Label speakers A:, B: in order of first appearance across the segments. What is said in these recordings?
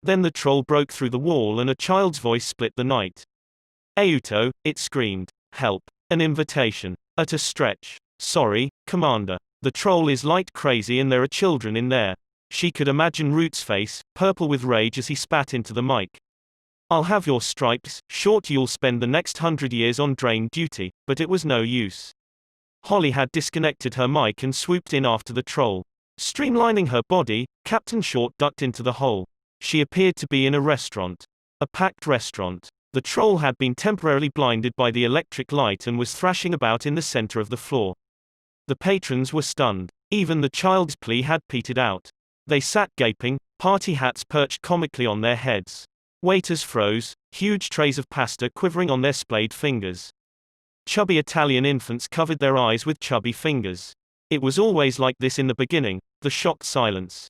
A: Then the troll broke through the wall and a child's voice split the night. "Euto," it screamed. "Help. An invitation. At a stretch. Sorry, Commander. The troll is light crazy and there are children in there." She could imagine Root's face, purple with rage as he spat into the mic. "I'll have your stripes, short. You'll spend the next 100 years on drain duty," but it was no use. Holly had disconnected her mic and swooped in after the troll. Streamlining her body, Captain Short ducked into the hole. She appeared to be in a restaurant. A packed restaurant. The troll had been temporarily blinded by the electric light and was thrashing about in the center of the floor. The patrons were stunned. Even the child's plea had petered out. They sat gaping, party hats perched comically on their heads. Waiters froze, huge trays of pasta quivering on their splayed fingers. Chubby Italian infants covered their eyes with chubby fingers. It was always like this in the beginning, the shocked silence.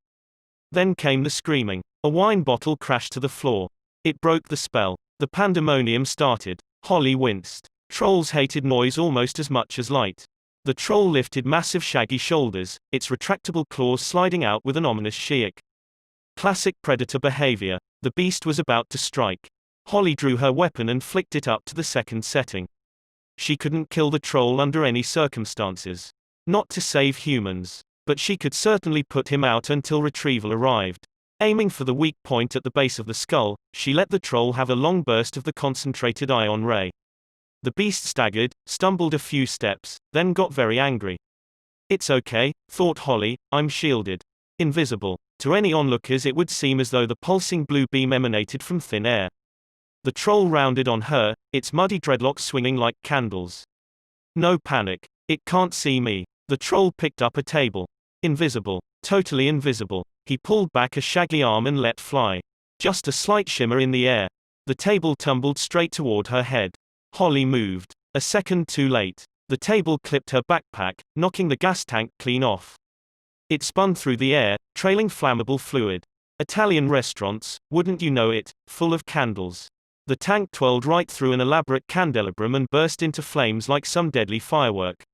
A: Then came the screaming. A wine bottle crashed to the floor. It broke the spell. The pandemonium started. Holly winced. Trolls hated noise almost as much as light. The troll lifted massive shaggy shoulders, its retractable claws sliding out with an ominous shriek. Classic predator behavior. The beast was about to strike. Holly drew her weapon and flicked it up to the second setting. She couldn't kill the troll under any circumstances. Not to save humans. But she could certainly put him out until retrieval arrived. Aiming for the weak point at the base of the skull, she let the troll have a long burst of the concentrated ion ray. The beast staggered, stumbled a few steps, then got very angry. "It's okay," thought Holly, "I'm shielded. Invisible." To any onlookers it would seem as though the pulsing blue beam emanated from thin air. The troll rounded on her, its muddy dreadlocks swinging like candles. "No panic. It can't see me." The troll picked up a table. Invisible. Totally invisible. He pulled back a shaggy arm and let fly. Just a slight shimmer in the air. The table tumbled straight toward her head. Holly moved. A second too late. The table clipped her backpack, knocking the gas tank clean off. It spun through the air, trailing flammable fluid. Italian restaurants, wouldn't you know it, full of candles. The tank twirled right through an elaborate candelabrum and burst into flames like some deadly firework.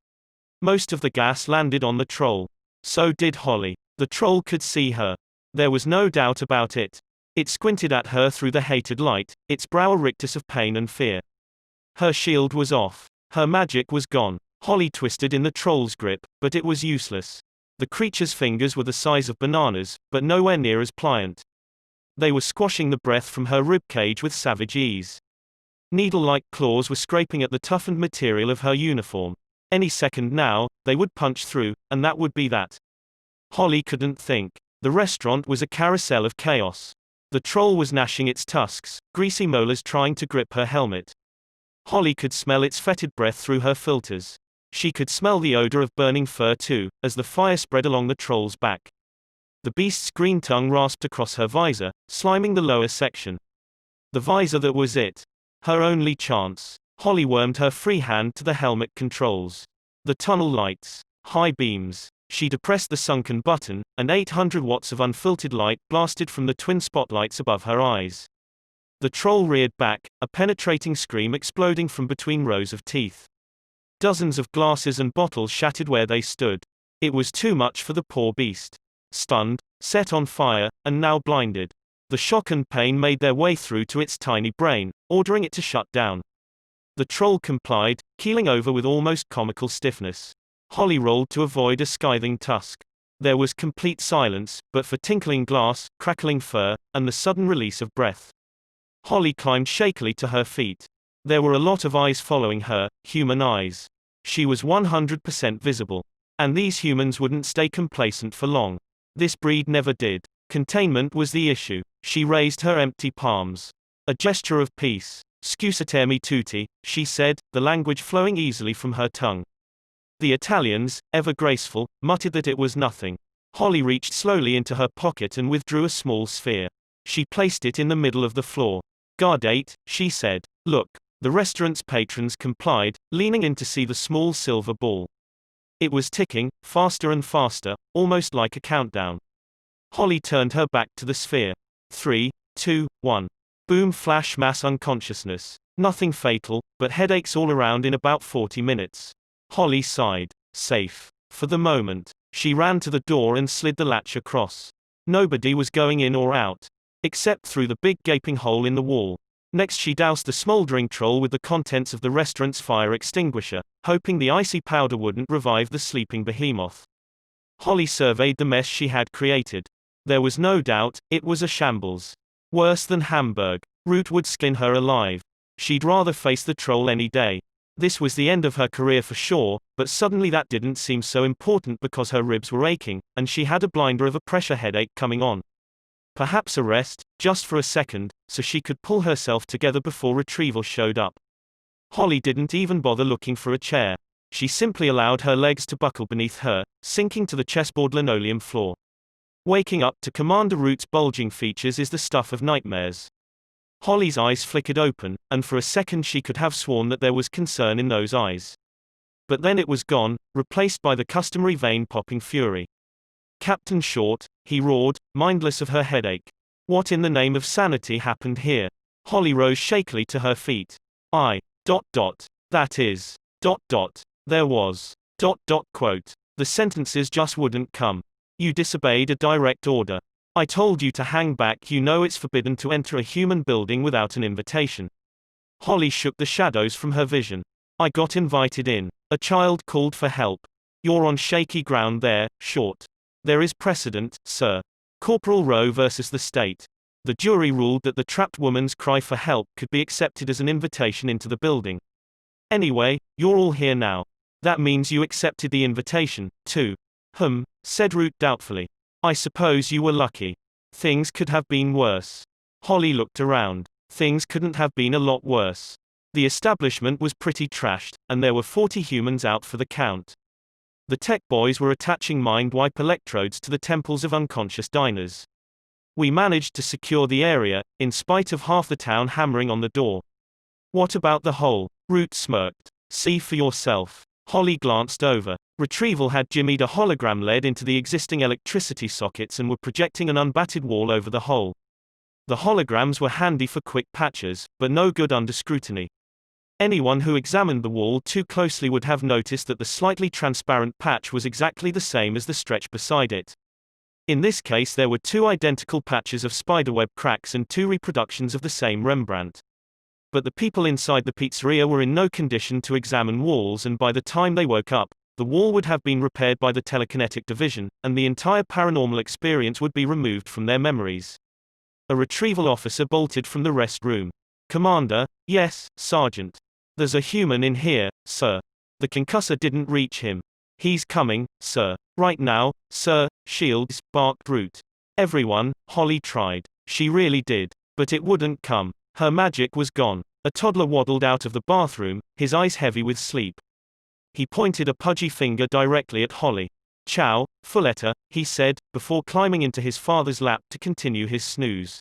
A: Most of the gas landed on the troll. So did Holly. The troll could see her. There was no doubt about it. It squinted at her through the hated light, its brow a rictus of pain and fear. Her shield was off. Her magic was gone. Holly twisted in the troll's grip, but it was useless. The creature's fingers were the size of bananas, but nowhere near as pliant. They were squashing the breath from her ribcage with savage ease. Needle-like claws were scraping at the toughened material of her uniform. Any second now, they would punch through, and that would be that. Holly couldn't think. The restaurant was a carousel of chaos. The troll was gnashing its tusks, greasy molars trying to grip her helmet. Holly could smell its fetid breath through her filters. She could smell the odor of burning fur too, as the fire spread along the troll's back. The beast's green tongue rasped across her visor, sliming the lower section. The visor that was it. Her only chance. Holly wormed her free hand to the helmet controls. The tunnel lights. High beams. She depressed the sunken button, and 800 watts of unfiltered light blasted from the twin spotlights above her eyes. The troll reared back, a penetrating scream exploding from between rows of teeth. Dozens of glasses and bottles shattered where they stood. It was too much for the poor beast. Stunned, set on fire, and now blinded. The shock and pain made their way through to its tiny brain, ordering it to shut down. The troll complied, keeling over with almost comical stiffness. Holly rolled to avoid a scything tusk. There was complete silence, but for tinkling glass, crackling fur, and the sudden release of breath. Holly climbed shakily to her feet. There were a lot of eyes following her, human eyes. She was 100% visible. And these humans wouldn't stay complacent for long. This breed never did. Containment was the issue. She raised her empty palms. A gesture of peace. "Scusatemi tutti," she said, the language flowing easily from her tongue. The Italians, ever graceful, muttered that it was nothing. Holly reached slowly into her pocket and withdrew a small sphere. She placed it in the middle of the floor. "Guardate," she said. "Look." The restaurant's patrons complied, leaning in to see the small silver ball. It was ticking, faster and faster, almost like a countdown. Holly turned her back to the sphere. 3, 2, 1. Boom, flash, mass unconsciousness. Nothing fatal, but headaches all around in about 40 minutes. Holly sighed. Safe. For the moment. She ran to the door and slid the latch across. Nobody was going in or out. except through the big gaping hole in the wall. Next she doused the smoldering troll with the contents of the restaurant's fire extinguisher, hoping the icy powder wouldn't revive the sleeping behemoth. Holly surveyed the mess she had created. There was no doubt, it was a shambles. Worse than Hamburg. Root would skin her alive. She'd rather face the troll any day. This was the end of her career for sure, but suddenly that didn't seem so important because her ribs were aching, and she had a blinder of a pressure headache coming on. Perhaps a rest, just for a second, so she could pull herself together before retrieval showed up. Holly didn't even bother looking for a chair. She simply allowed her legs to buckle beneath her, sinking to the chessboard linoleum floor. Waking up to Commander Root's bulging features is the stuff of nightmares. Holly's eyes flickered open, and for a second she could have sworn that there was concern in those eyes. But then it was gone, replaced by the customary vein-popping fury. "Captain Short," he roared, mindless of her headache. What in the name of sanity happened here? Holly rose shakily to her feet. That is. There was. Quote. The sentences just wouldn't come. "You disobeyed a direct order. I told you to hang back. You know it's forbidden to enter a human building without an invitation." Holly shook the shadows from her vision. "I got invited in. A child called for help. You're on shaky ground there, Short. There is precedent, sir. Corporal Rowe versus the state. The jury ruled that the trapped woman's cry for help could be accepted as an invitation into the building. Anyway, you're all here now. That means you accepted the invitation, too." Said Root doubtfully. "I suppose you were lucky. Things could have been worse." Holly looked around. Things couldn't have been a lot worse. The establishment was pretty trashed, and there were 40 humans out for the count. The tech boys were attaching mind-wipe electrodes to the temples of unconscious diners. "We managed to secure the area, in spite of half the town hammering on the door." "What about the hole?" Root smirked. "See for yourself." Holly glanced over. Retrieval had jimmied a hologram LED into the existing electricity sockets and were projecting an unbatted wall over the hole. The holograms were handy for quick patches, but no good under scrutiny. Anyone who examined the wall too closely would have noticed that the slightly transparent patch was exactly the same as the stretch beside it. In this case there were two identical patches of spiderweb cracks and two reproductions of the same Rembrandt. But the people inside the pizzeria were in no condition to examine walls, and by the time they woke up, the wall would have been repaired by the telekinetic division, and the entire paranormal experience would be removed from their memories. A retrieval officer bolted from the rest room. "Commander." "Yes, Sergeant. There's a human in here, sir. The concussor didn't reach him." "He's coming, sir. Right now, sir." "Shields," barked Root. "Everyone." Holly tried. She really did. But it wouldn't come. Her magic was gone. A toddler waddled out of the bathroom, his eyes heavy with sleep. He pointed a pudgy finger directly at Holly. "Ciao, Folletta," he said, before climbing into his father's lap to continue his snooze.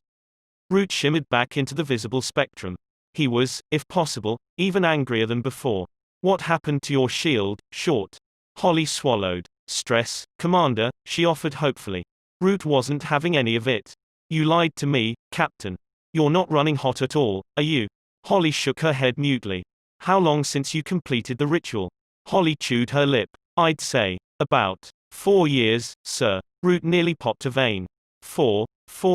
A: Root shimmered back into the visible spectrum. He was, if possible, even angrier than before. "What happened to your shield, Short?" Holly swallowed. "Stress, Commander," she offered hopefully. Root wasn't having any of it. "You lied to me, Captain. You're not running hot at all, are you?" Holly shook her head mutely. "How long since you completed the ritual?" Holly chewed her lip. "I'd say, about 4 years, sir." Root nearly popped a vein. 4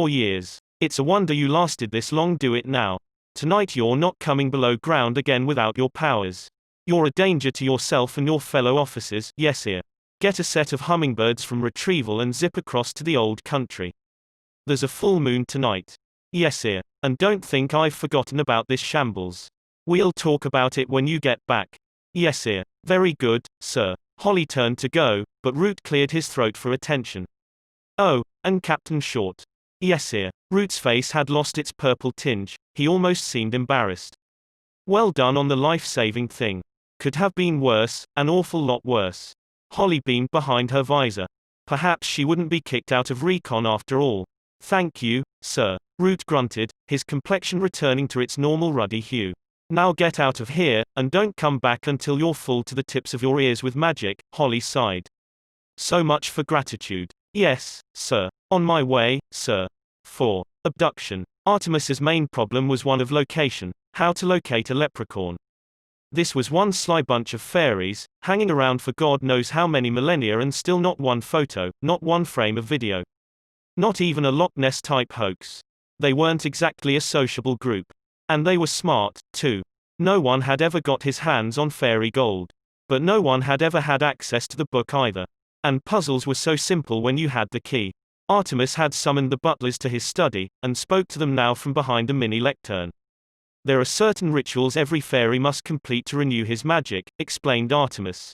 A: years. "It's a wonder you lasted this long. Do it now. Tonight you're not coming below ground again without your powers. You're a danger to yourself and your fellow officers. Yes, here. Get a set of hummingbirds from Retrieval and zip across to the old country. There's a full moon tonight. Yes, sir. And don't think I've forgotten about this shambles. We'll talk about it when you get back. Yes, sir. Very good, sir." Holly turned to go, but Root cleared his throat for attention. "Oh, and Captain Short." Yes, sir. Root's face had lost its purple tinge. He almost seemed embarrassed. "Well done on the life-saving thing. Could have been worse, an awful lot worse." Holly beamed behind her visor. Perhaps she wouldn't be kicked out of recon after all. "Thank you, sir." Root grunted, his complexion returning to its normal ruddy hue. "Now get out of here, and don't come back until you're full to the tips of your ears with magic." Holly sighed. "So much for gratitude." "Yes, sir. On my way, sir." 4. Abduction. Artemis's main problem was one of location, how to locate a leprechaun. This was one sly bunch of fairies, hanging around for God knows how many millennia, and still not one photo, not one frame of video. Not even a Loch Ness-type hoax. They weren't exactly a sociable group. And they were smart, too. No one had ever got his hands on fairy gold. But no one had ever had access to the book either. And puzzles were so simple when you had the key. Artemis had summoned the butlers to his study, and spoke to them now from behind a mini lectern. There are certain rituals every fairy must complete to renew his magic, explained Artemis.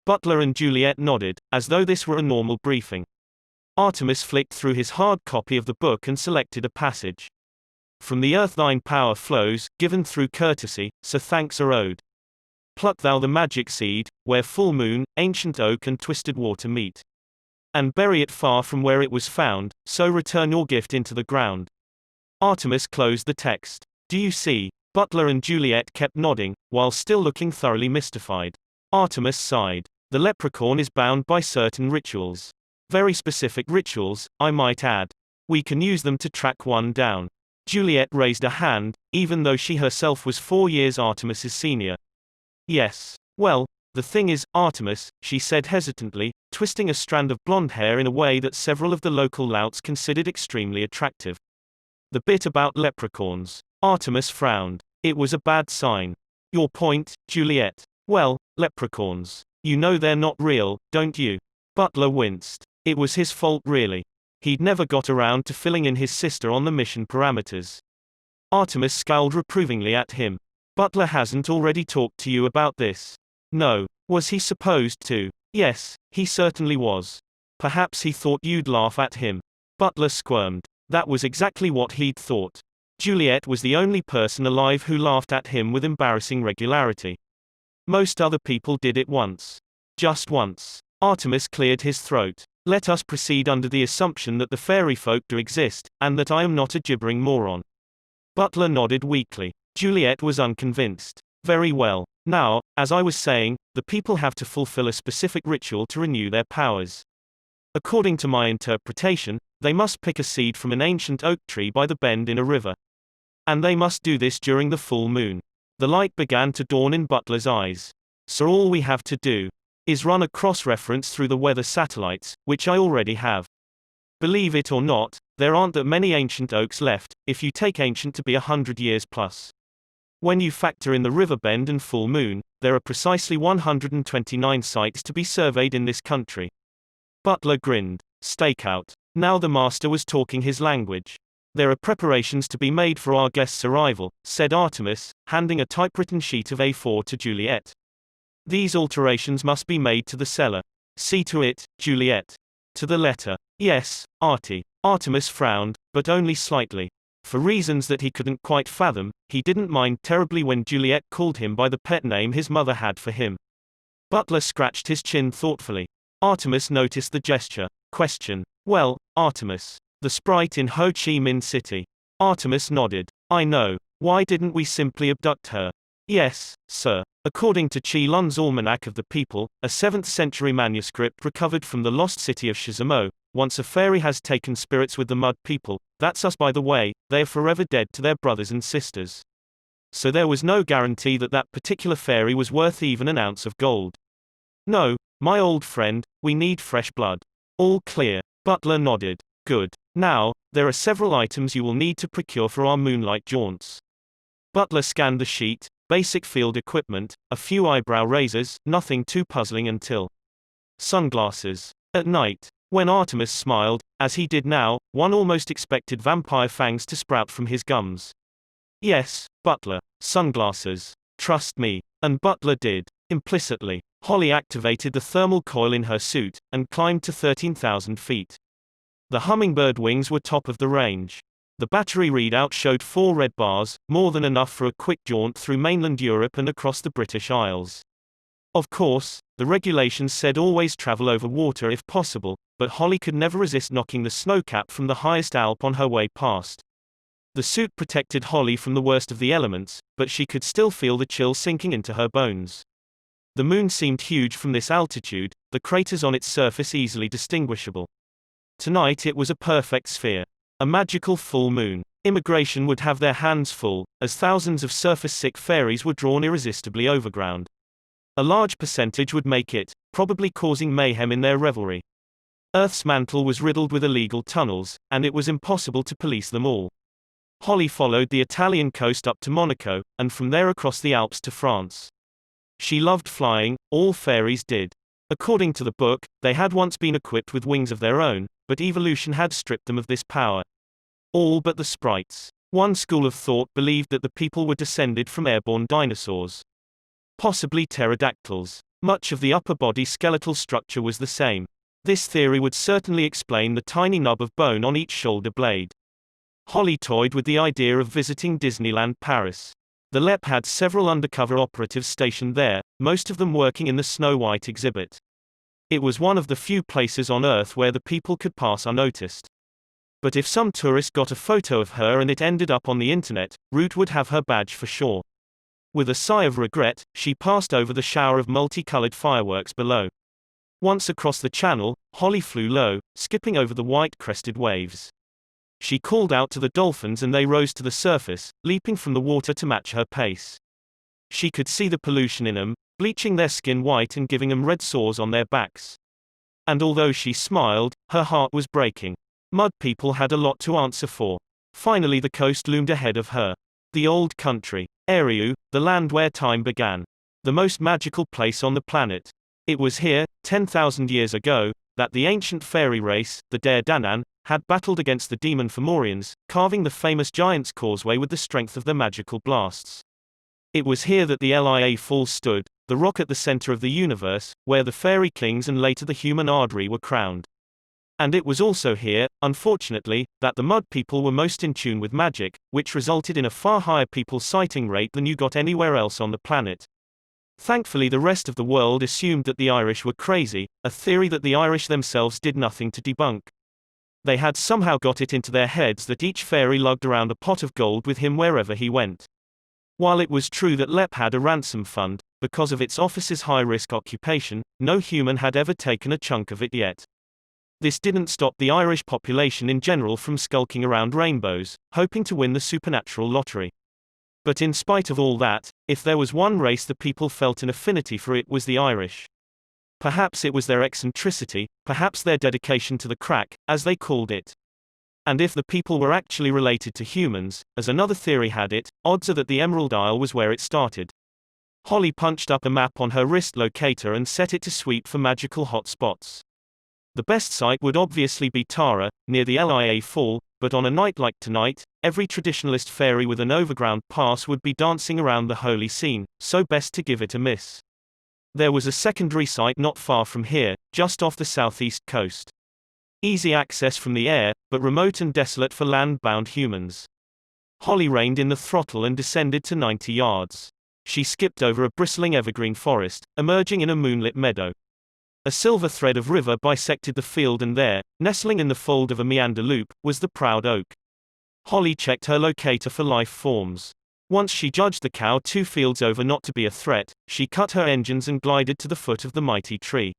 A: Butler and Juliet nodded, as though this were a normal briefing. Artemis flicked through his hard copy of the book and selected a passage. From the earth thine power flows, given through courtesy, so thanks are owed. Pluck thou the magic seed, where full moon, ancient oak and twisted water meet. And bury it far from where it was found, so return your gift into the ground. Artemis closed the text. Do you see? Butler and Juliet kept nodding, while still looking thoroughly mystified. Artemis sighed. The leprechaun is bound by certain rituals. Very specific rituals, I might add. We can use them to track one down. Juliet raised a hand, even though she herself was 4 years Artemis's senior. Yes. Well, the thing is, Artemis, she said hesitantly, twisting a strand of blonde hair in a way that several of the local louts considered extremely attractive. The bit about leprechauns. Artemis frowned. It was a bad sign. Your point, Juliet? Well, leprechauns. You know they're not real, don't you? Butler winced. It was his fault really. He'd never got around to filling in his sister on the mission parameters. Artemis scowled reprovingly at him. Butler hasn't already talked to you about this. No. Was he supposed to? Yes, he certainly was. Perhaps he thought you'd laugh at him. Butler squirmed. That was exactly what he'd thought. Juliet was the only person alive who laughed at him with embarrassing regularity. Most other people did it once. Just once. Artemis cleared his throat. Let us proceed under the assumption that the fairy folk do exist, and that I am not a gibbering moron. Butler nodded weakly. Juliet was unconvinced. Very well. Now, as I was saying, the people have to fulfill a specific ritual to renew their powers. According to my interpretation, they must pick a seed from an ancient oak tree by the bend in a river. And they must do this during the full moon. The light began to dawn in Butler's eyes. So all we have to do is run a cross-reference through the weather satellites, which I already have. Believe it or not, there aren't that many ancient oaks left, if you take ancient to be 100 years plus. When you factor in the river bend and full moon, there are precisely 129 sites to be surveyed in this country. Butler grinned. Stakeout. Now the master was talking his language. There are preparations to be made for our guest's arrival, said Artemis, handing a typewritten sheet of A4 to Juliet. These alterations must be made to the cellar. See to it, Juliet. To the letter. Yes, Artie. Artemis frowned, but only slightly. For reasons that he couldn't quite fathom, he didn't mind terribly when Juliet called him by the pet name his mother had for him. Butler scratched his chin thoughtfully. Artemis noticed the gesture. Question. Well, Artemis. The sprite in Ho Chi Minh City. Artemis nodded. I know. Why didn't we simply abduct her? Yes, sir. According to Chi Lun's Almanac of the People, a 7th century manuscript recovered from the lost city of Shizamo, once a fairy has taken spirits with the mud people, that's us by the way, they are forever dead to their brothers and sisters. So there was no guarantee that that particular fairy was worth even an ounce of gold. No, my old friend, we need fresh blood. All clear. Butler nodded. Good. Now, there are several items you will need to procure for our moonlight jaunts. Butler scanned the sheet. Basic field equipment, a few eyebrow razors, nothing too puzzling until sunglasses. At night. When Artemis smiled, as he did now, one almost expected vampire fangs to sprout from his gums. Yes, Butler. Sunglasses. Trust me. And Butler did. Implicitly. Holly activated the thermal coil in her suit, and climbed to 13,000 feet. The hummingbird wings were top of the range. The battery readout showed 4 red bars, more than enough for a quick jaunt through mainland Europe and across the British Isles. Of course, the regulations said always travel over water if possible, but Holly could never resist knocking the snowcap from the highest Alp on her way past. The suit protected Holly from the worst of the elements, but she could still feel the chill sinking into her bones. The moon seemed huge from this altitude, the craters on its surface easily distinguishable. Tonight it was a perfect sphere. A magical full moon. Immigration would have their hands full, as thousands of surface-sick fairies were drawn irresistibly overground. A large percentage would make it, probably causing mayhem in their revelry. Earth's mantle was riddled with illegal tunnels, and it was impossible to police them all. Holly followed the Italian coast up to Monaco, and from there across the Alps to France. She loved flying, all fairies did. According to the book, they had once been equipped with wings of their own, but evolution had stripped them of this power. All but the sprites. One school of thought believed that the people were descended from airborne dinosaurs. Possibly pterodactyls. Much of the upper body skeletal structure was the same. This theory would certainly explain the tiny nub of bone on each shoulder blade. Holly toyed with the idea of visiting Disneyland Paris. The LEP had several undercover operatives stationed there, most of them working in the Snow White exhibit. It was one of the few places on Earth where the people could pass unnoticed. But if some tourist got a photo of her and it ended up on the internet, Root would have her badge for sure. With a sigh of regret, she passed over the shower of multicolored fireworks below. Once across the channel, Holly flew low, skipping over the white-crested waves. She called out to the dolphins and they rose to the surface, leaping from the water to match her pace. She could see the pollution in them, bleaching their skin white and giving them red sores on their backs. And although she smiled, her heart was breaking. Mud people had a lot to answer for. Finally the coast loomed ahead of her. The old country. Eriu, the land where time began. The most magical place on the planet. It was here, 10,000 years ago, that the ancient fairy race, the Dare Danann, had battled against the demon Fomorians, carving the famous Giant's Causeway with the strength of their magical blasts. It was here that the Lia Falls stood, the rock at the center of the universe, where the fairy kings and later the human Ardri were crowned. And it was also here, unfortunately, that the Mud people were most in tune with magic, which resulted in a far higher people sighting rate than you got anywhere else on the planet. Thankfully the rest of the world assumed that the Irish were crazy, a theory that the Irish themselves did nothing to debunk. They had somehow got it into their heads that each fairy lugged around a pot of gold with him wherever he went. While it was true that LEP had a ransom fund, because of its officer's high-risk occupation, no human had ever taken a chunk of it yet. This didn't stop the Irish population in general from skulking around rainbows, hoping to win the supernatural lottery. But in spite of all that, if there was one race the people felt an affinity for, it was the Irish. Perhaps it was their eccentricity, perhaps their dedication to the crack, as they called it. And if the people were actually related to humans, as another theory had it, odds are that the Emerald Isle was where it started. Holly punched up a map on her wrist locator and set it to sweep for magical hot spots. The best site would obviously be Tara, near the Lia Fall, but on a night like tonight, every traditionalist fairy with an overground pass would be dancing around the holy scene, so best to give it a miss. There was a secondary site not far from here, just off the southeast coast. Easy access from the air, but remote and desolate for land-bound humans. Holly reined in the throttle and descended to 90 yards. She skipped over a bristling evergreen forest, emerging in a moonlit meadow. A silver thread of river bisected the field and there, nestling in the fold of a meander loop, was the proud oak. Holly checked her locator for life forms. Once she judged the cow 2 fields over not to be a threat, she cut her engines and glided to the foot of the mighty tree.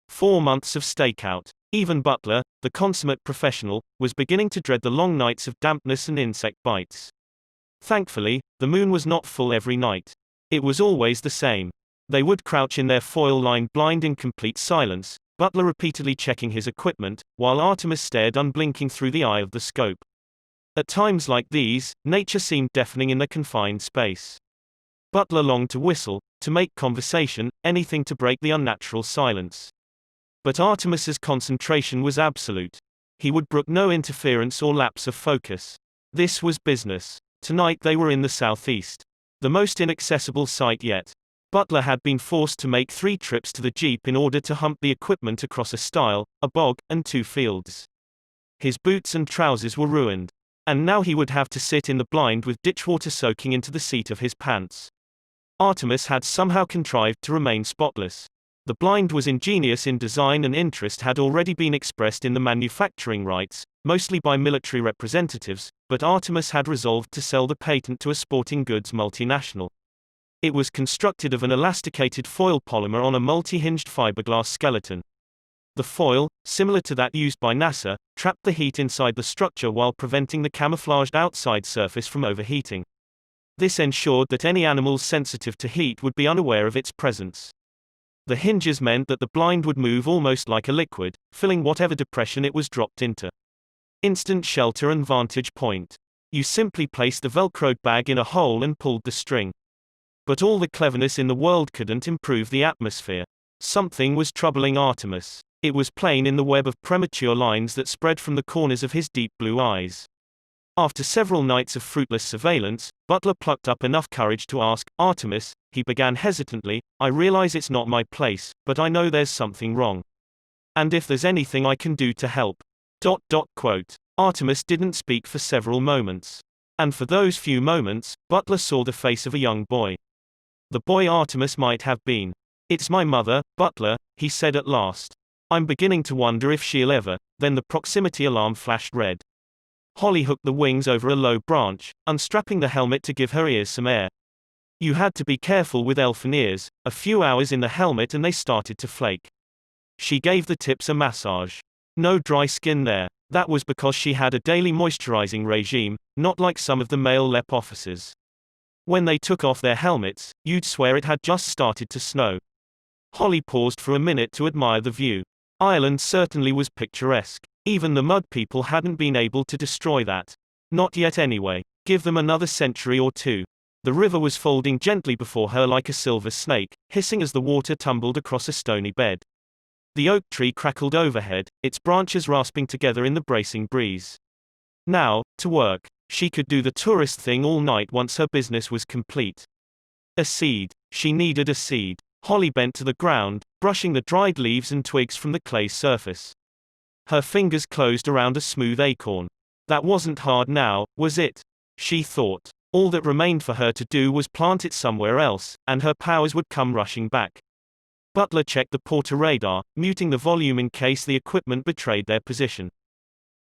A: 4 months of stakeout. Even Butler, the consummate professional, was beginning to dread the long nights of dampness and insect bites. Thankfully, the moon was not full every night. It was always the same. They would crouch in their foil-lined blind in complete silence, Butler repeatedly checking his equipment, while Artemis stared unblinking through the eye of the scope. At times like these, nature seemed deafening in their confined space. Butler longed to whistle, to make conversation, anything to break the unnatural silence. But Artemis's concentration was absolute. He would brook no interference or lapse of focus. This was business. Tonight they were in the southeast. The most inaccessible site yet. Butler had been forced to make 3 trips to the jeep in order to hump the equipment across a stile, a bog, and 2 fields. His boots and trousers were ruined. And now he would have to sit in the blind with ditchwater soaking into the seat of his pants. Artemis had somehow contrived to remain spotless. The blind was ingenious in design and interest had already been expressed in the manufacturing rights, mostly by military representatives, but Artemis had resolved to sell the patent to a sporting goods multinational. It was constructed of an elasticated foil polymer on a multi-hinged fiberglass skeleton. The foil, similar to that used by NASA, trapped the heat inside the structure while preventing the camouflaged outside surface from overheating. This ensured that any animals sensitive to heat would be unaware of its presence. The hinges meant that the blind would move almost like a liquid, filling whatever depression it was dropped into. Instant shelter and vantage point. You simply placed the velcroed bag in a hole and pulled the string. But all the cleverness in the world couldn't improve the atmosphere. Something was troubling Artemis. It was plain in the web of premature lines that spread from the corners of his deep blue eyes. After several nights of fruitless surveillance, Butler plucked up enough courage to ask, "Artemis," he began hesitantly, "I realize it's not my place, but I know there's something wrong. And if there's anything I can do to help." Quote. Artemis didn't speak for several moments. And for those few moments, Butler saw the face of a young boy. The boy Artemis might have been. "It's my mother, Butler," he said at last. "I'm beginning to wonder if she'll ever." Then the proximity alarm flashed red. Holly hooked the wings over a low branch, unstrapping the helmet to give her ears some air. You had to be careful with elfin ears. A few hours in the helmet and they started to flake. She gave the tips a massage. No dry skin there. That was because she had a daily moisturizing regime, not like some of the male LEP officers. When they took off their helmets, you'd swear it had just started to snow. Holly paused for a minute to admire the view. Ireland certainly was picturesque. Even the mud people hadn't been able to destroy that. Not yet anyway. Give them another century or two. The river was folding gently before her like a silver snake, hissing as the water tumbled across a stony bed. The oak tree crackled overhead, its branches rasping together in the bracing breeze. Now, to work. She could do the tourist thing all night once her business was complete. A seed. She needed a seed. Holly bent to the ground, brushing the dried leaves and twigs from the clay surface. Her fingers closed around a smooth acorn. That wasn't hard now, was it? She thought. All that remained for her to do was plant it somewhere else, and her powers would come rushing back. Butler checked the porter radar, muting the volume in case the equipment betrayed their position.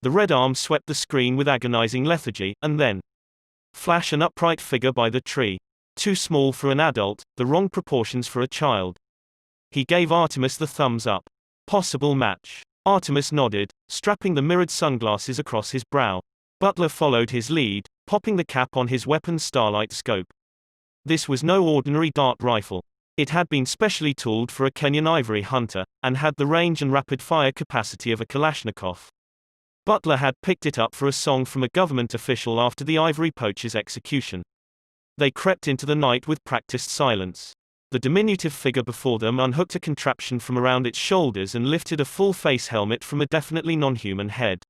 A: The red arm swept the screen with agonizing lethargy, and then flash, an upright figure by the tree. Too small for an adult, the wrong proportions for a child. He gave Artemis the thumbs up. Possible match. Artemis nodded, strapping the mirrored sunglasses across his brow. Butler followed his lead, popping the cap on his weapon's starlight scope. This was no ordinary dart rifle. It had been specially tooled for a Kenyan ivory hunter, and had the range and rapid-fire capacity of a Kalashnikov. Butler had picked it up for a song from a government official after the ivory poacher's execution. They crept into the night with practiced silence. The diminutive figure before them unhooked a contraption from around its shoulders and lifted a full-face helmet from a definitely non-human head.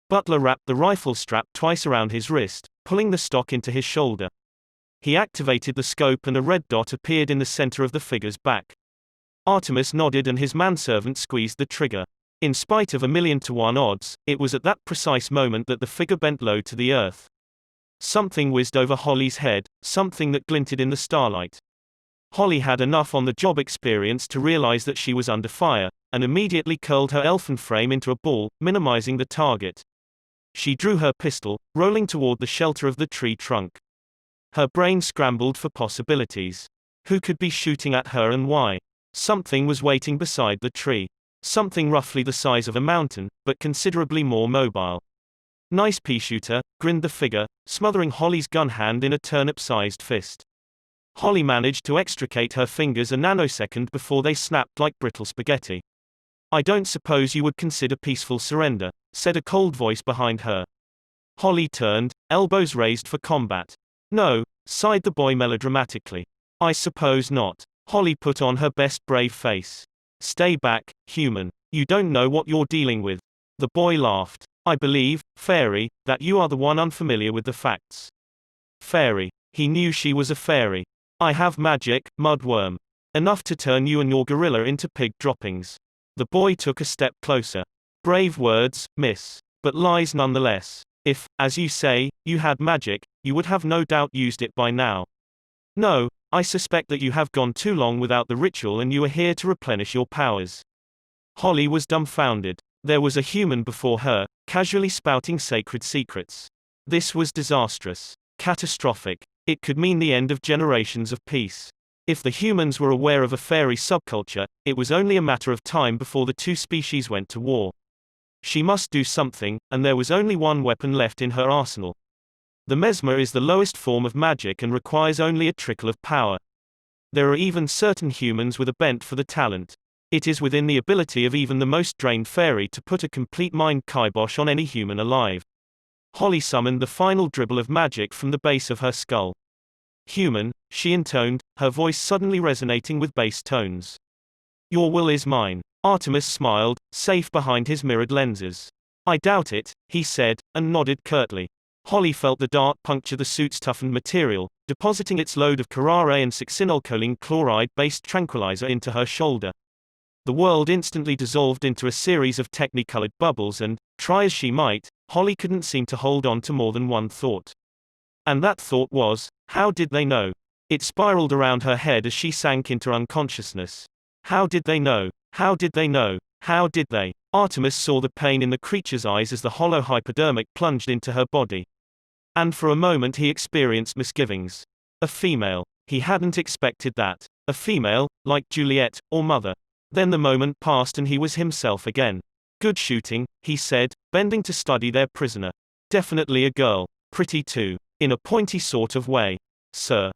A: Butler wrapped the rifle strap twice around his wrist, pulling the stock into his shoulder. He activated the scope and a red dot appeared in the center of the figure's back. Artemis nodded and his manservant squeezed the trigger. In spite of 1,000,000 to 1 odds, it was at that precise moment that the figure bent low to the earth. Something whizzed over Holly's head, something that glinted in the starlight. Holly had enough on-the-job experience to realize that she was under fire, and immediately curled her elfin frame into a ball, minimizing the target. She drew her pistol, rolling toward the shelter of the tree trunk. Her brain scrambled for possibilities. Who could be shooting at her and why? Something was waiting beside the tree. Something roughly the size of a mountain, but considerably more mobile. "Nice pea shooter," grinned the figure, smothering Holly's gun hand in a turnip-sized fist. Holly managed to extricate her fingers a nanosecond before they snapped like brittle spaghetti. "I don't suppose you would consider peaceful surrender," said a cold voice behind her. Holly turned, elbows raised for combat. "No," sighed the boy melodramatically. "I suppose not." Holly put on her best brave face. "Stay back, human. You don't know what you're dealing with." The boy laughed. "I believe, fairy, that you are the one unfamiliar with the facts." Fairy. He knew she was a fairy. "I have magic, mudworm. Enough to turn you and your gorilla into pig droppings." The boy took a step closer. "Brave words, miss. But lies nonetheless. If, as you say, you had magic, you would have no doubt used it by now. No, I suspect that you have gone too long without the ritual and you are here to replenish your powers." Holly was dumbfounded. There was a human before her, casually spouting sacred secrets. This was disastrous. Catastrophic. It could mean the end of generations of peace. If the humans were aware of a fairy subculture, it was only a matter of time before the two species went to war. She must do something, and there was only one weapon left in her arsenal. The mesmer is the lowest form of magic and requires only a trickle of power. There are even certain humans with a bent for the talent. It is within the ability of even the most drained fairy to put a complete mind kibosh on any human alive. Holly summoned the final dribble of magic from the base of her skull. Human, she intoned, her voice suddenly resonating with bass tones. Your will is mine. Artemis smiled, safe behind his mirrored lenses. I doubt it, he said, and nodded curtly. Holly felt the dart puncture the suit's toughened material, depositing its load of curare and succinylcholine chloride-based tranquilizer into her shoulder. The world instantly dissolved into a series of technicolored bubbles and, try as she might, Holly couldn't seem to hold on to more than one thought. And that thought was, how did they know? It spiraled around her head as she sank into unconsciousness. How did they know? How did they know? How did they? Artemis saw the pain in the creature's eyes as the hollow hypodermic plunged into her body. And for a moment he experienced misgivings. A female. He hadn't expected that. A female, like Juliet, or Mother. Then the moment passed and he was himself again. Good shooting, he said, bending to study their prisoner. Definitely a girl. Pretty too. In a pointy sort of way. Sir.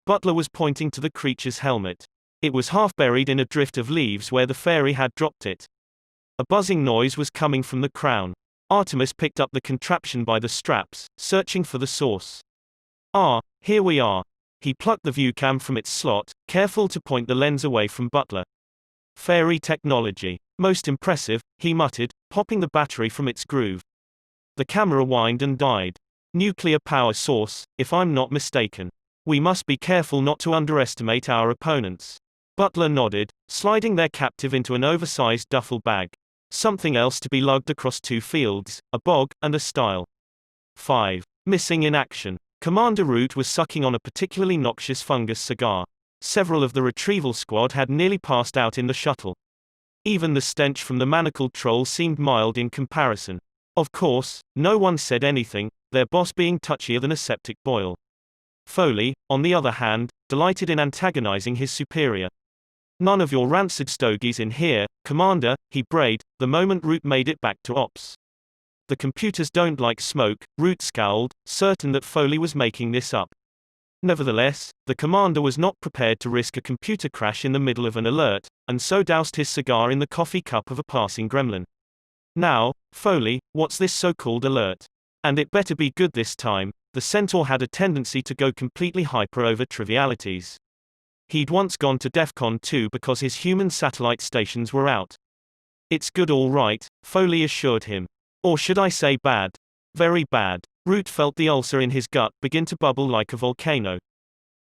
A: Butler was pointing to the creature's helmet. It was half buried in a drift of leaves where the fairy had dropped it. A buzzing noise was coming from the crown. Artemis picked up the contraption by the straps, searching for the source. Ah, here we are. He plucked the viewcam from its slot, careful to point the lens away from Butler. Fairy technology. Most impressive, he muttered, popping the battery from its groove. The camera whined and died. Nuclear power source, if I'm not mistaken. We must be careful not to underestimate our opponents. Butler nodded, sliding their captive into an oversized duffel bag. Something else to be lugged across 2 fields, a bog, and a stile. 5. Missing in action. Commander Root was sucking on a particularly noxious fungus cigar. Several of the retrieval squad had nearly passed out in the shuttle. Even the stench from the manacled troll seemed mild in comparison. Of course, no one said anything, their boss being touchier than a septic boil. Foley, on the other hand, delighted in antagonizing his superior. None of your rancid stogies in here, Commander, he brayed, the moment Root made it back to ops. The computers don't like smoke, Root scowled, certain that Foley was making this up. Nevertheless, the commander was not prepared to risk a computer crash in the middle of an alert, and so doused his cigar in the coffee cup of a passing gremlin. Now, Foley, what's this so-called alert? And it better be good this time. The centaur had a tendency to go completely hyper over trivialities. He'd once gone to DEFCON 2 because his human satellite stations were out. It's good all right, Foley assured him. Or should I say bad? Very bad. Root felt the ulcer in his gut begin to bubble like a volcano.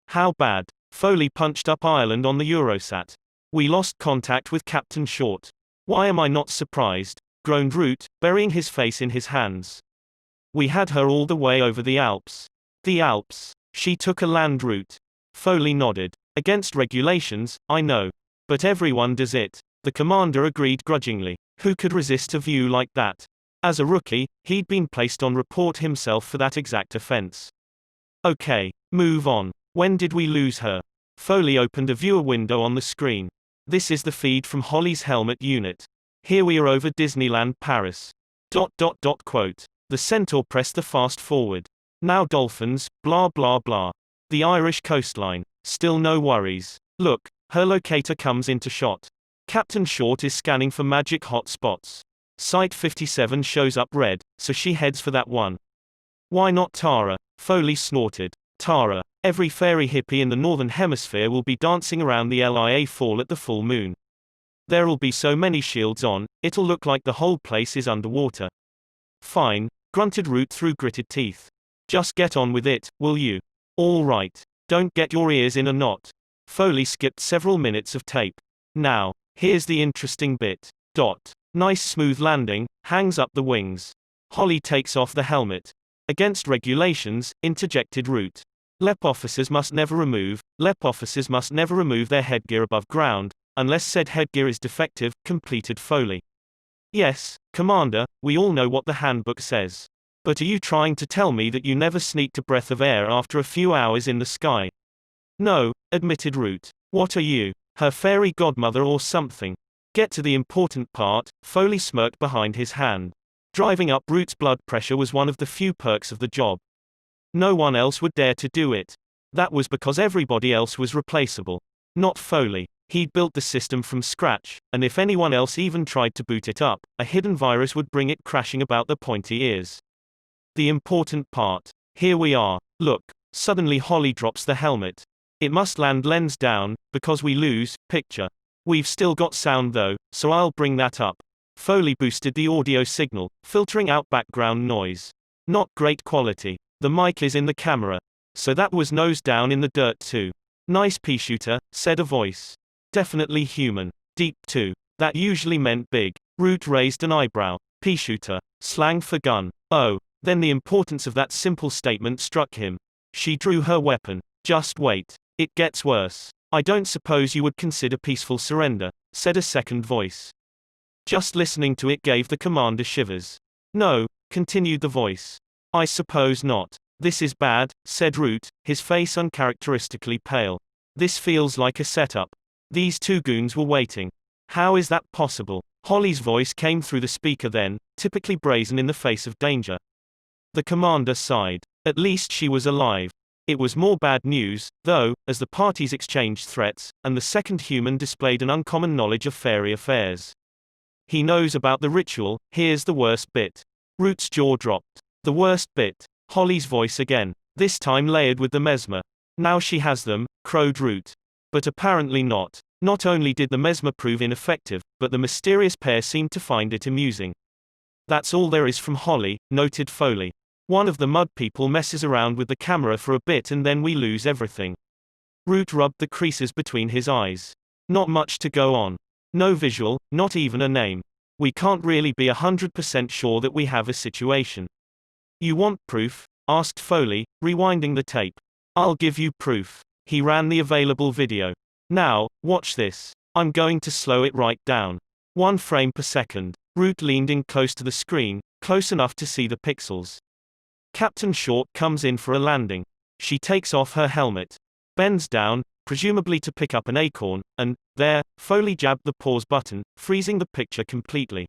A: How bad? Foley punched up Ireland on the Eurosat. We lost contact with Captain Short. Why am I not surprised? Groaned Root, burying his face in his hands. We had her all the way over the Alps. The Alps. She took a land route. Foley nodded. Against regulations, I know. But everyone does it. The commander agreed grudgingly. Who could resist a view like that? As a rookie, he'd been placed on report himself for that exact offense. Okay, move on. When did we lose her? Foley opened a viewer window on the screen. This is the feed from Holly's helmet unit. Here we are over Disneyland Paris. Quote. The centaur pressed the fast forward. Now dolphins, blah blah blah. The Irish coastline. Still no worries. Look, her locator comes into shot. Captain Short is scanning for magic hot spots. Site 57 shows up red, so she heads for that one. Why not Tara? Foley snorted. Tara. Every fairy hippie in the northern hemisphere will be dancing around the LIA fall at the full moon. There'll be so many shields on, it'll look like the whole place is underwater. Fine, grunted Root through gritted teeth. Just get on with it, will you? All right. Don't get your ears in a knot. Foley skipped several minutes of tape. Now, here's the interesting bit. Nice smooth landing, hangs up the wings. Holly takes off the helmet. Against regulations, interjected Root. LEP officers must never remove their headgear above ground, unless said headgear is defective, completed Foley. Yes, Commander, we all know what the handbook says. But are you trying to tell me that you never sneaked a breath of air after a few hours in the sky? No, admitted Root. What are you, her fairy godmother or something? Get to the important part, Foley smirked behind his hand. Driving up Root's blood pressure was one of the few perks of the job. No one else would dare to do it. That was because everybody else was replaceable. Not Foley. He'd built the system from scratch, and if anyone else even tried to boot it up, a hidden virus would bring it crashing about the pointy ears. The important part. Here we are. Look. Suddenly Holly drops the helmet. It must land lens down, because we lose picture. We've still got sound though, so I'll bring that up. Foley boosted the audio signal, filtering out background noise. Not great quality. The mic is in the camera. So that was nose down in the dirt too. Nice pea shooter, said a voice. Definitely human. Deep too. That usually meant big. Root raised an eyebrow. Pea shooter. Slang for gun. Oh. Then the importance of that simple statement struck him. She drew her weapon. Just wait. It gets worse. I don't suppose you would consider peaceful surrender, said a second voice. Just listening to it gave the commander shivers. No, continued the voice. I suppose not. This is bad, said Root, his face uncharacteristically pale. This feels like a setup. These two goons were waiting. How is that possible? Holly's voice came through the speaker then, typically brazen in the face of danger. The commander sighed. At least she was alive. It was more bad news, though, as the parties exchanged threats, and the second human displayed an uncommon knowledge of fairy affairs. He knows about the ritual. Here's the worst bit. Root's jaw dropped. The worst bit. Holly's voice again. This time layered with the mesmer. Now she has them, crowed Root. But apparently not. Not only did the mesmer prove ineffective, but the mysterious pair seemed to find it amusing. That's all there is from Holly, noted Foley. One of the mud people messes around with the camera for a bit and then we lose everything. Root rubbed the creases between his eyes. Not much to go on. No visual, not even a name. We can't really be 100% sure that we have a situation. You want proof? Asked Foley, rewinding the tape. I'll give you proof. He ran the available video. Now, watch this. I'm going to slow it right down. 1 frame per second. Root leaned in close to the screen, close enough to see the pixels. Captain Short comes in for a landing. She takes off her helmet. Bends down, presumably to pick up an acorn, and, there, Foley jabbed the pause button, freezing the picture completely.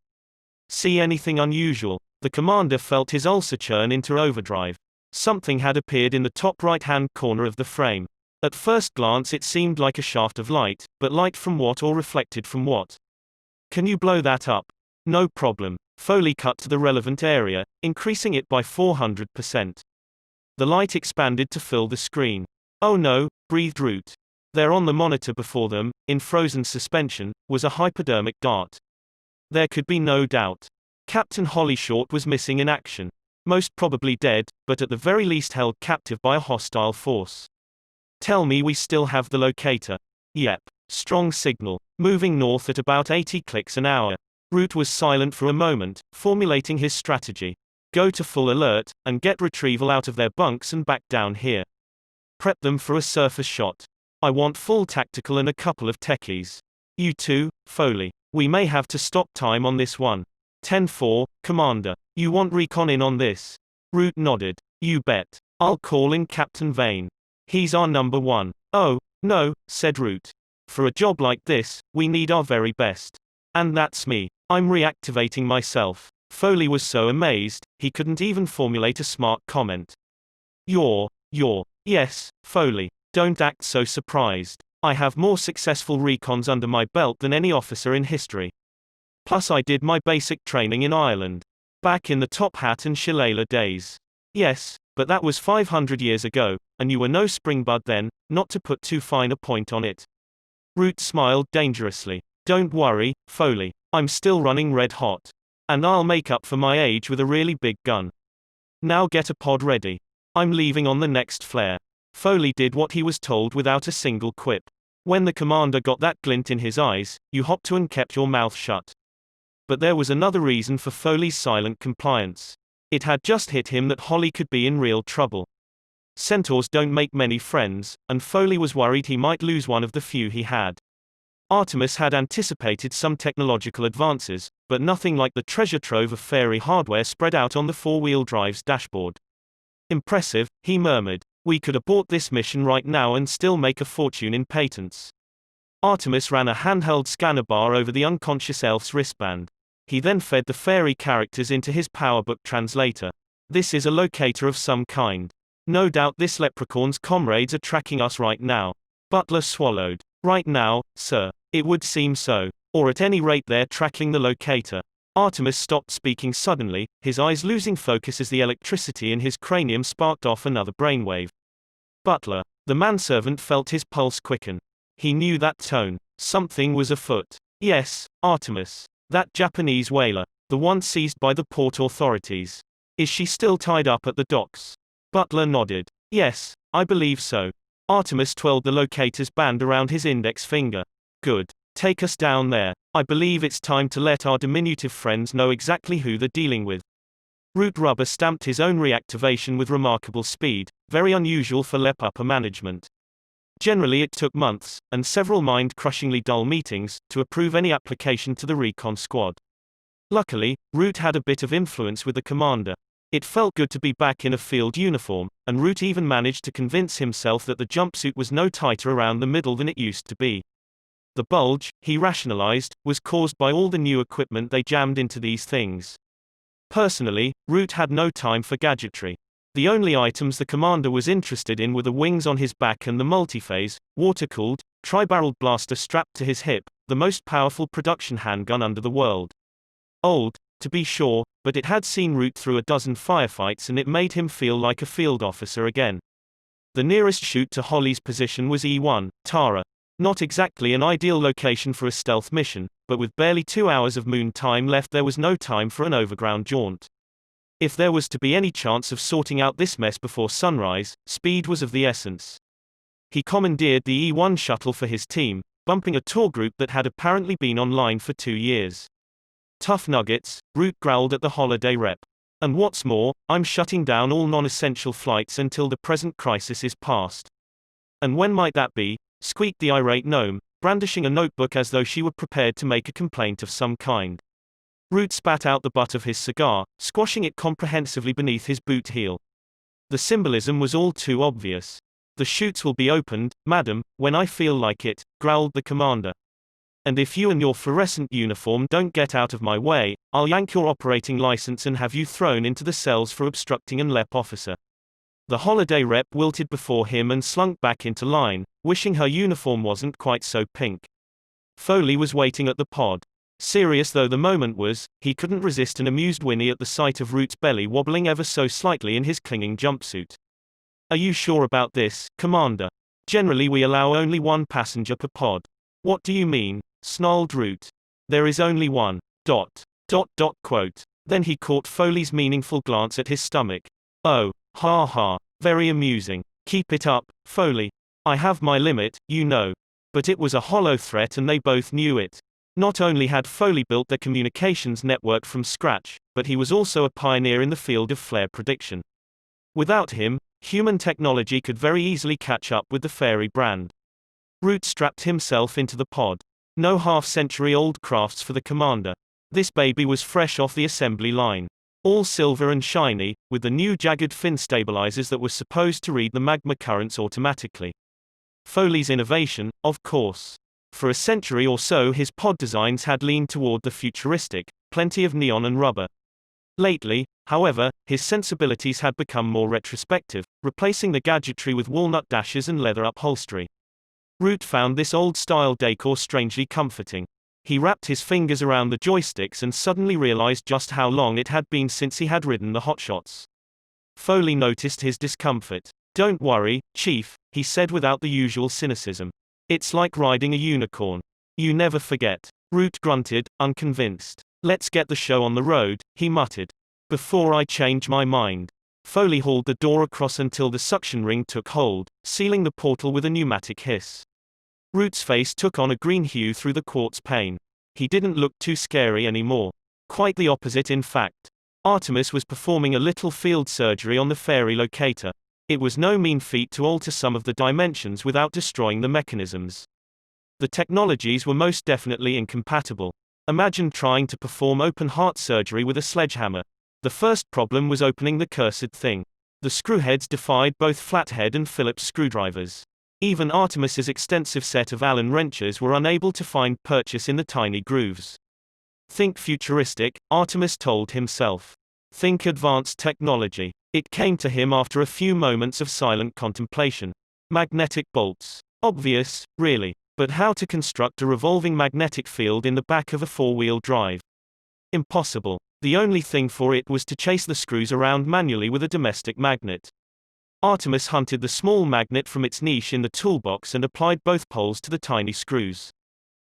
A: See anything unusual? The commander felt his ulcer churn into overdrive. Something had appeared in the top right-hand corner of the frame. At first glance it seemed like a shaft of light, but light from what or reflected from what? Can you blow that up? No problem. Foley cut to the relevant area, increasing it by 400%. The light expanded to fill the screen. Oh no, breathed Root. There on the monitor before them, in frozen suspension, was a hypodermic dart. There could be no doubt. Captain Holly Short was missing in action. Most probably dead, but at the very least held captive by a hostile force. Tell me we still have the locator. Yep. Strong signal. Moving north at about 80 clicks an hour. Root was silent for a moment, formulating his strategy. Go to full alert, and get retrieval out of their bunks and back down here. Prep them for a surface shot. I want full tactical and a couple of techies. You too, Foley. We may have to stop time on this one. 10-4, Commander. You want recon in on this? Root nodded. You bet. I'll call in Captain Vane. He's our number one. Oh, no, said Root. For a job like this, we need our very best. And that's me. I'm reactivating myself. Foley was so amazed, he couldn't even formulate a smart comment. You're, yes, Foley. Don't act so surprised. I have more successful recons under my belt than any officer in history. Plus I did my basic training in Ireland. Back in the Top Hat and Shillelagh days. Yes, but that was 500 years ago, and you were no springbud then, not to put too fine a point on it. Root smiled dangerously. Don't worry, Foley. I'm still running red hot. And I'll make up for my age with a really big gun. Now get a pod ready. I'm leaving on the next flare. Foley did what he was told without a single quip. When the commander got that glint in his eyes, you hopped to and kept your mouth shut. But there was another reason for Foley's silent compliance. It had just hit him that Holly could be in real trouble. Centaurs don't make many friends, and Foley was worried he might lose one of the few he had. Artemis had anticipated some technological advances, but nothing like the treasure trove of fairy hardware spread out on the four-wheel drive's dashboard. Impressive, he murmured. We could abort this mission right now and still make a fortune in patents. Artemis ran a handheld scanner bar over the unconscious elf's wristband. He then fed the fairy characters into his PowerBook translator. This is a locator of some kind. No doubt this leprechaun's comrades are tracking us right now. Butler swallowed. Right now, sir. It would seem so. Or at any rate they're tracking the locator. Artemis stopped speaking suddenly, his eyes losing focus as the electricity in his cranium sparked off another brainwave. Butler. The manservant felt his pulse quicken. He knew that tone. Something was afoot. Yes, Artemis. That Japanese whaler. The one seized by the port authorities. Is she still tied up at the docks? Butler nodded. Yes, I believe so. Artemis twirled the locator's band around his index finger. Good. Take us down there. I believe it's time to let our diminutive friends know exactly who they're dealing with. Root Rubber stamped his own reactivation with remarkable speed, very unusual for LEP upper management. Generally it took months, and several mind-crushingly dull meetings, to approve any application to the recon squad. Luckily, Root had a bit of influence with the commander. It felt good to be back in a field uniform, and Root even managed to convince himself that the jumpsuit was no tighter around the middle than it used to be. The bulge, he rationalized, was caused by all the new equipment they jammed into these things. Personally, Root had no time for gadgetry. The only items the commander was interested in were the wings on his back and the multiphase, water-cooled, tri-barreled blaster strapped to his hip, the most powerful production handgun under the world. Old, to be sure, but it had seen Root through a dozen firefights and it made him feel like a field officer again. The nearest shoot to Holly's position was E1, Tara. Not exactly an ideal location for a stealth mission, but with barely 2 hours of moon time left there was no time for an overground jaunt. If there was to be any chance of sorting out this mess before sunrise, speed was of the essence. He commandeered the E1 shuttle for his team, bumping a tour group that had apparently been online for 2 years. Tough nuggets, Root growled at the holiday rep. And what's more, I'm shutting down all non-essential flights until the present crisis is past. And when might that be? Squeaked the irate gnome, brandishing a notebook as though she were prepared to make a complaint of some kind. Root spat out the butt of his cigar, squashing it comprehensively beneath his boot heel. The symbolism was all too obvious. The chutes will be opened, madam, when I feel like it, growled the commander. And if you and your fluorescent uniform don't get out of my way, I'll yank your operating license and have you thrown into the cells for obstructing an LEP officer. The holiday rep wilted before him and slunk back into line, wishing her uniform wasn't quite so pink. Foley was waiting at the pod. Serious though the moment was, he couldn't resist an amused whinny at the sight of Root's belly wobbling ever so slightly in his clinging jumpsuit. Are you sure about this, Commander? Generally we allow only one passenger per pod. What do you mean? Snarled Root. There is only one. ... Quote. Then he caught Foley's meaningful glance at his stomach. Oh. Ha ha. Very amusing. Keep it up, Foley. I have my limit, you know. But it was a hollow threat and they both knew it. Not only had Foley built their communications network from scratch, but he was also a pioneer in the field of flare prediction. Without him, human technology could very easily catch up with the fairy brand. Root strapped himself into the pod. No half-century-old crafts for the commander. This baby was fresh off the assembly line. All silver and shiny, with the new jagged fin stabilizers that were supposed to read the magma currents automatically. Foley's innovation, of course. For a century or so his pod designs had leaned toward the futuristic, plenty of neon and rubber. Lately, however, his sensibilities had become more retrospective, replacing the gadgetry with walnut dashes and leather upholstery. Root found this old-style decor strangely comforting. He wrapped his fingers around the joysticks and suddenly realized just how long it had been since he had ridden the hotshots. Foley noticed his discomfort. Don't worry, Chief, he said without the usual cynicism. It's like riding a unicorn. You never forget. Root grunted, unconvinced. Let's get the show on the road, he muttered. Before I change my mind. Foley hauled the door across until the suction ring took hold, sealing the portal with a pneumatic hiss. Root's face took on a green hue through the quartz pane. He didn't look too scary anymore. Quite the opposite in fact. Artemis was performing a little field surgery on the fairy locator. It was no mean feat to alter some of the dimensions without destroying the mechanisms. The technologies were most definitely incompatible. Imagine trying to perform open-heart surgery with a sledgehammer. The first problem was opening the cursed thing. The screwheads defied both flathead and Phillips screwdrivers. Even Artemis's extensive set of Allen wrenches were unable to find purchase in the tiny grooves. Think futuristic, Artemis told himself. Think advanced technology. It came to him after a few moments of silent contemplation. Magnetic bolts. Obvious, really. But how to construct a revolving magnetic field in the back of a four-wheel drive? Impossible. The only thing for it was to chase the screws around manually with a domestic magnet. Artemis hunted the small magnet from its niche in the toolbox and applied both poles to the tiny screws.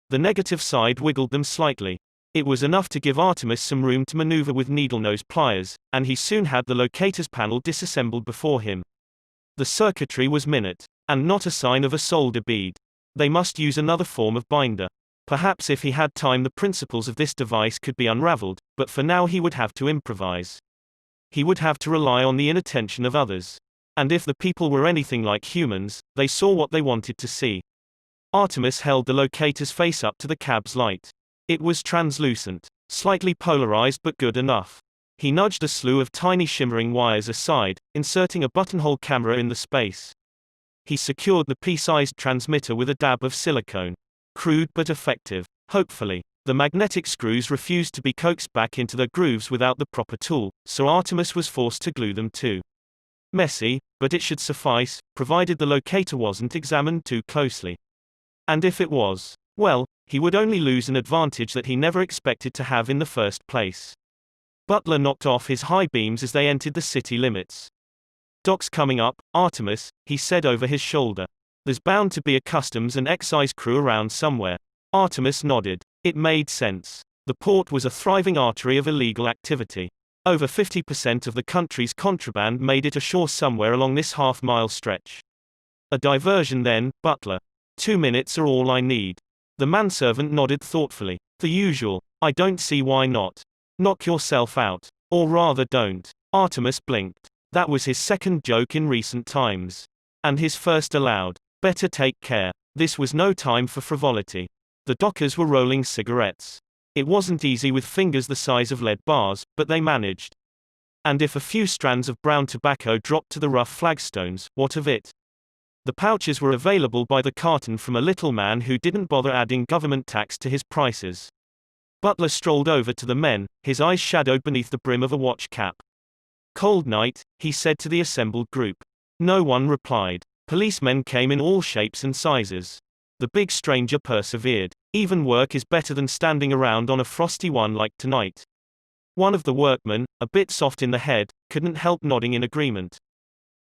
A: The negative side wiggled them slightly. It was enough to give Artemis some room to maneuver with needle-nose pliers, and he soon had the locator's panel disassembled before him. The circuitry was minute, and not a sign of a solder bead. They must use another form of binder. Perhaps if he had time the principles of this device could be unraveled, but for now he would have to improvise. He would have to rely on the inattention of others. And if the people were anything like humans, they saw what they wanted to see. Artemis held the locator's face up to the cab's light. It was translucent, slightly polarized but good enough. He nudged a slew of tiny shimmering wires aside, inserting a buttonhole camera in the space. He secured the pea-sized transmitter with a dab of silicone. Crude but effective. Hopefully. The magnetic screws refused to be coaxed back into their grooves without the proper tool, so Artemis was forced to glue them too. Messy, but it should suffice, provided the locator wasn't examined too closely. And if it was, well, he would only lose an advantage that he never expected to have in the first place. Butler knocked off his high beams as they entered the city limits. "Dock's coming up, Artemis," he said over his shoulder. "There's bound to be a customs and excise crew around somewhere." Artemis nodded. It made sense. The port was a thriving artery of illegal activity. Over 50% of the country's contraband made it ashore somewhere along this half-mile stretch. A diversion then, Butler. 2 minutes are all I need. The manservant nodded thoughtfully. The usual. I don't see why not. Knock yourself out. Or rather don't. Artemis blinked. That was his second joke in recent times. And his first aloud. Better take care. This was no time for frivolity. The dockers were rolling cigarettes. It wasn't easy with fingers the size of lead bars, but they managed. And if a few strands of brown tobacco dropped to the rough flagstones, what of it? The pouches were available by the carton from a little man who didn't bother adding government tax to his prices. Butler strolled over to the men, his eyes shadowed beneath the brim of a watch cap. "Cold night," he said to the assembled group. No one replied. Policemen came in all shapes and sizes. The big stranger persevered. Even work is better than standing around on a frosty one like tonight. One of the workmen, a bit soft in the head, couldn't help nodding in agreement.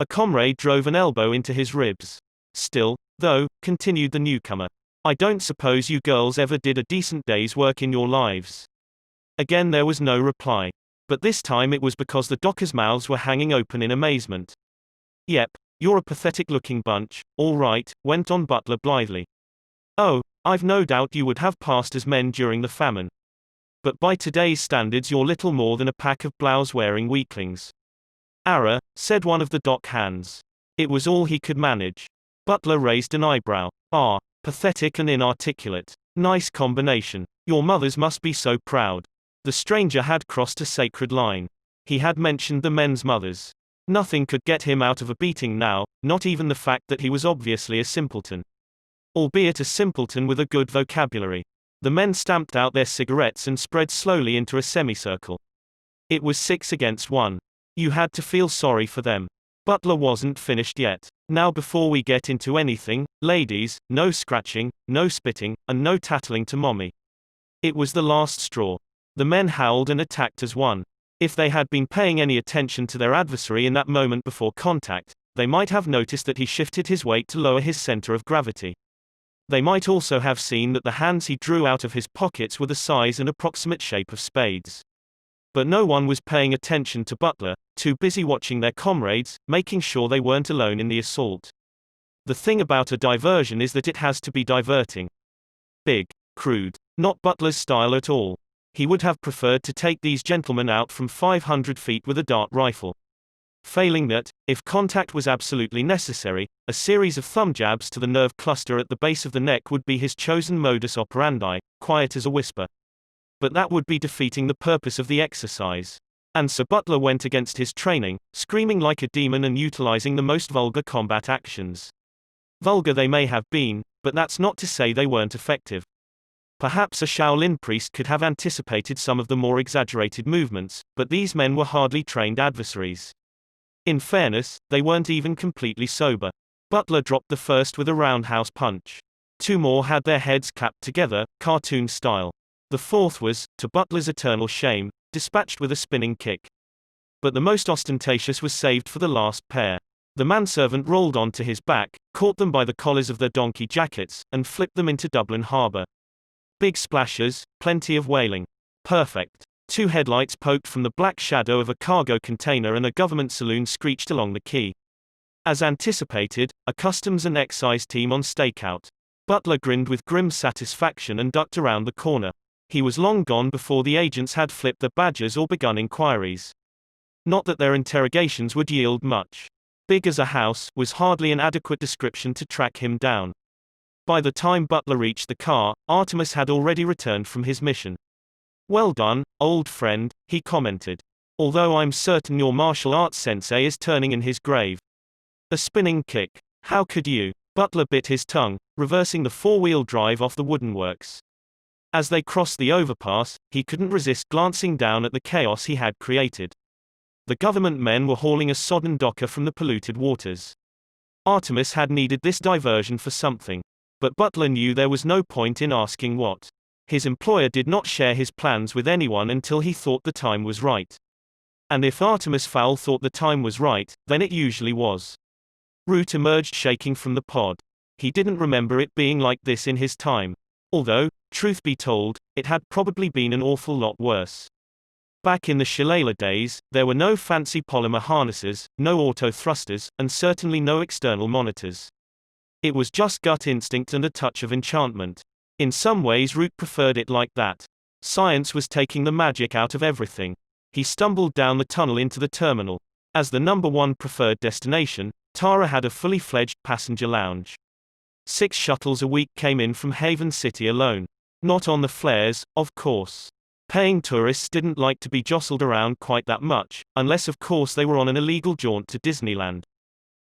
A: A comrade drove an elbow into his ribs. "Still, though," continued the newcomer, "I don't suppose you girls ever did a decent day's work in your lives." Again there was no reply. But this time it was because the dockers' mouths were hanging open in amazement. "Yep, you're a pathetic-looking bunch, all right," went on Butler blithely. "Oh, I've no doubt you would have passed as men during the famine. But by today's standards you're little more than a pack of blouse-wearing weaklings." "Arrah," said one of the dock hands. It was all he could manage. Butler raised an eyebrow. "Ah, pathetic and inarticulate. Nice combination. Your mothers must be so proud." The stranger had crossed a sacred line. He had mentioned the men's mothers. Nothing could get him out of a beating now, not even the fact that he was obviously a simpleton. Albeit a simpleton with a good vocabulary. The men stamped out their cigarettes and spread slowly into a semicircle. It was 6 against 1. You had to feel sorry for them. Butler wasn't finished yet. "Now before we get into anything, ladies, no scratching, no spitting, and no tattling to mommy." It was the last straw. The men howled and attacked as one. If they had been paying any attention to their adversary in that moment before contact, they might have noticed that he shifted his weight to lower his center of gravity. They might also have seen that the hands he drew out of his pockets were the size and approximate shape of spades. But no one was paying attention to Butler, too busy watching their comrades, making sure they weren't alone in the assault. The thing about a diversion is that it has to be diverting. Big, crude. Not Butler's style at all. He would have preferred to take these gentlemen out from 500 feet with a dart rifle. Failing that, if contact was absolutely necessary, a series of thumb jabs to the nerve cluster at the base of the neck would be his chosen modus operandi, quiet as a whisper. But that would be defeating the purpose of the exercise. And so Butler went against his training, screaming like a demon and utilizing the most vulgar combat actions. Vulgar they may have been, but that's not to say they weren't effective. Perhaps a Shaolin priest could have anticipated some of the more exaggerated movements, but these men were hardly trained adversaries. In fairness, they weren't even completely sober. Butler dropped the first with a roundhouse punch. 2 more had their heads clapped together, cartoon style. The fourth was, to Butler's eternal shame, dispatched with a spinning kick. But the most ostentatious was saved for the last pair. The manservant rolled onto his back, caught them by the collars of their donkey jackets, and flipped them into Dublin harbour. Big splashes, plenty of whaling. Perfect. 2 headlights poked from the black shadow of a cargo container and a government saloon screeched along the quay. As anticipated, a customs and excise team on stakeout. Butler grinned with grim satisfaction and ducked around the corner. He was long gone before the agents had flipped their badges or begun inquiries. Not that their interrogations would yield much. Big as a house was hardly an adequate description to track him down. By the time Butler reached the car, Artemis had already returned from his mission. "Well done, old friend," he commented. "Although I'm certain your martial arts sensei is turning in his grave." A spinning kick. How could you? Butler bit his tongue, reversing the 4-wheel drive off the wooden works. As they crossed the overpass, he couldn't resist glancing down at the chaos he had created. The government men were hauling a sodden docker from the polluted waters. Artemis had needed this diversion for something. But Butler knew there was no point in asking what. His employer did not share his plans with anyone until he thought the time was right. And if Artemis Fowl thought the time was right, then it usually was. Root emerged shaking from the pod. He didn't remember it being like this in his time. Although, truth be told, it had probably been an awful lot worse. Back in the Shillelagh days, there were no fancy polymer harnesses, no auto thrusters, and certainly no external monitors. It was just gut instinct and a touch of enchantment. In some ways Root preferred it like that. Science was taking the magic out of everything. He stumbled down the tunnel into the terminal. As the #1 preferred destination, Tara had a fully fledged passenger lounge. 6 shuttles a week came in from Haven City alone. Not on the flares, of course. Paying tourists didn't like to be jostled around quite that much, unless of course they were on an illegal jaunt to Disneyland.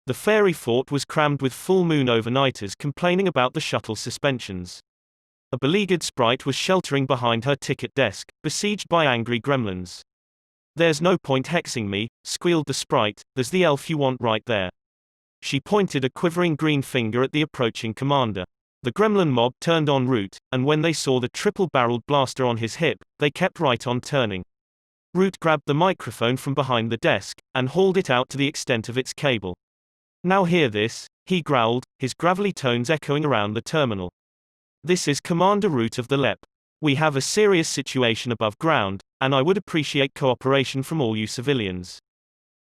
A: The fairy fort was crammed with full moon overnighters complaining about the shuttle suspensions. A beleaguered sprite was sheltering behind her ticket desk, besieged by angry gremlins. "There's no point hexing me," squealed the sprite, "there's the elf you want right there." She pointed a quivering green finger at the approaching commander. The gremlin mob turned on Root, and when they saw the triple-barreled blaster on his hip, they kept right on turning. Root grabbed the microphone from behind the desk, and hauled it out to the extent of its cable. "Now hear this," he growled, his gravelly tones echoing around the terminal. "This is Commander Root of the LEP. We have a serious situation above ground, and I would appreciate cooperation from all you civilians.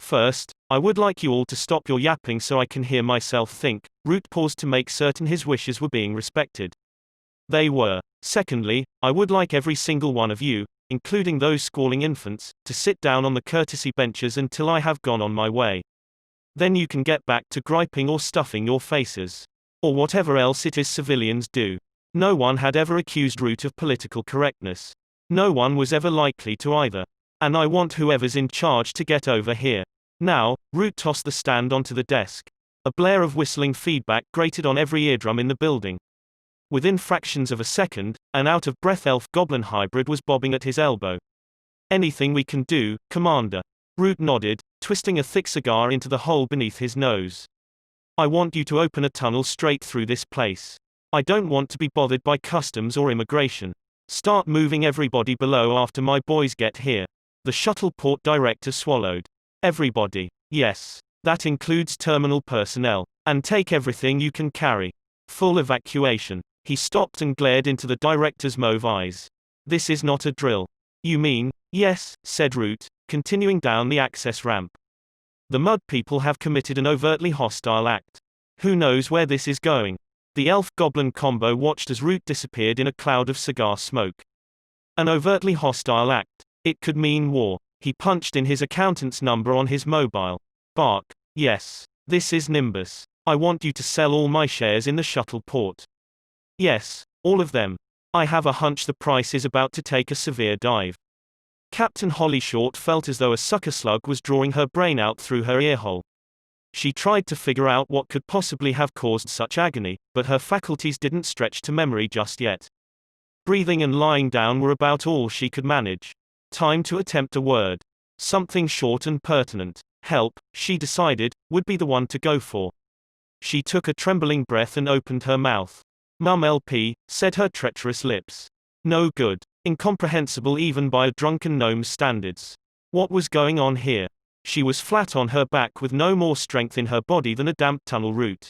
A: First, I would like you all to stop your yapping so I can hear myself think." Root paused to make certain his wishes were being respected. They were. "Secondly, I would like every single one of you, including those squalling infants, to sit down on the courtesy benches until I have gone on my way. Then you can get back to griping or stuffing your faces. Or whatever else it is civilians do." No one had ever accused Root of political correctness. No one was ever likely to either. "And I want whoever's in charge to get over here. Now." Root tossed the stand onto the desk. A blare of whistling feedback grated on every eardrum in the building. Within fractions of a second, an out-of-breath elf-goblin hybrid was bobbing at his elbow. "Anything we can do, Commander." Root nodded, twisting a thick cigar into the hole beneath his nose. "I want you to open a tunnel straight through this place. I don't want to be bothered by customs or immigration. Start moving everybody below after my boys get here." The shuttle port director swallowed. "Everybody. Yes. That includes terminal personnel. And take everything you can carry. Full evacuation." He stopped and glared into the director's mauve eyes. "This is not a drill." "You mean?" "Yes," said Root, continuing down the access ramp. "The mud people have committed an overtly hostile act. Who knows where this is going?" The elf-goblin combo watched as Root disappeared in a cloud of cigar smoke. An overtly hostile act. It could mean war. He punched in his accountant's number on his mobile. "Bark. Yes. This is Nimbus. I want you to sell all my shares in the shuttle port." "Yes, all of them. I have a hunch the price is about to take a severe dive." Captain Hollyshort felt as though a sucker slug was drawing her brain out through her earhole. She tried to figure out what could possibly have caused such agony, but her faculties didn't stretch to memory just yet. Breathing and lying down were about all she could manage. Time to attempt a word. Something short and pertinent. Help, she decided, would be the one to go for. She took a trembling breath and opened her mouth. "Mum LP," said her treacherous lips. "No good." Incomprehensible even by a drunken gnome's standards. What was going on here? She was flat on her back with no more strength in her body than a damp tunnel root.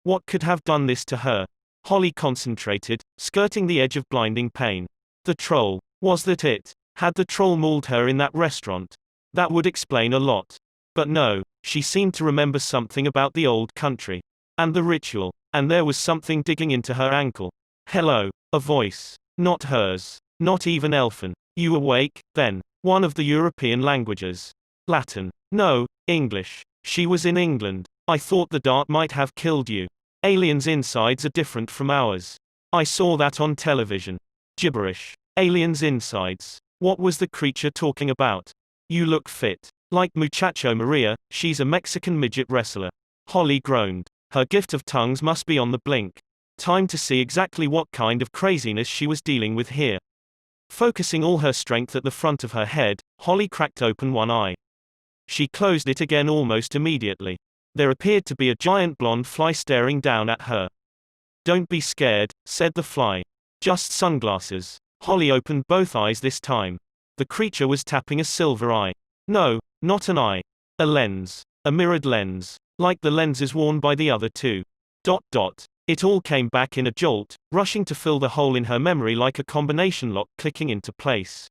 A: What could have done this to her? Holly concentrated, skirting the edge of blinding pain. The troll. Was that it? Had the troll mauled her in that restaurant? That would explain a lot. But no, she seemed to remember something about the old country. And the ritual. And there was something digging into her ankle. Hello. A voice. Not hers. Not even Elfin. You awake, then? One of the European languages. Latin. No, English. She was in England. I thought the dart might have killed you. Aliens' insides are different from ours. I saw that on television. Gibberish. Aliens' insides. What was the creature talking about? You look fit. Like Muchacho Maria, she's a Mexican midget wrestler. Holly groaned. Her gift of tongues must be on the blink. Time to see exactly what kind of craziness she was dealing with here. Focusing all her strength at the front of her head, Holly cracked open one eye. She closed it again almost immediately. There appeared to be a giant blonde fly staring down at her. Don't be scared, said the fly. Just sunglasses. Holly opened both eyes this time. The creature was tapping a silver eye. No, not an eye. A lens. A mirrored lens. Like the lenses worn by the other two. It all came back in a jolt, rushing to fill the hole in her memory like a combination lock clicking into place.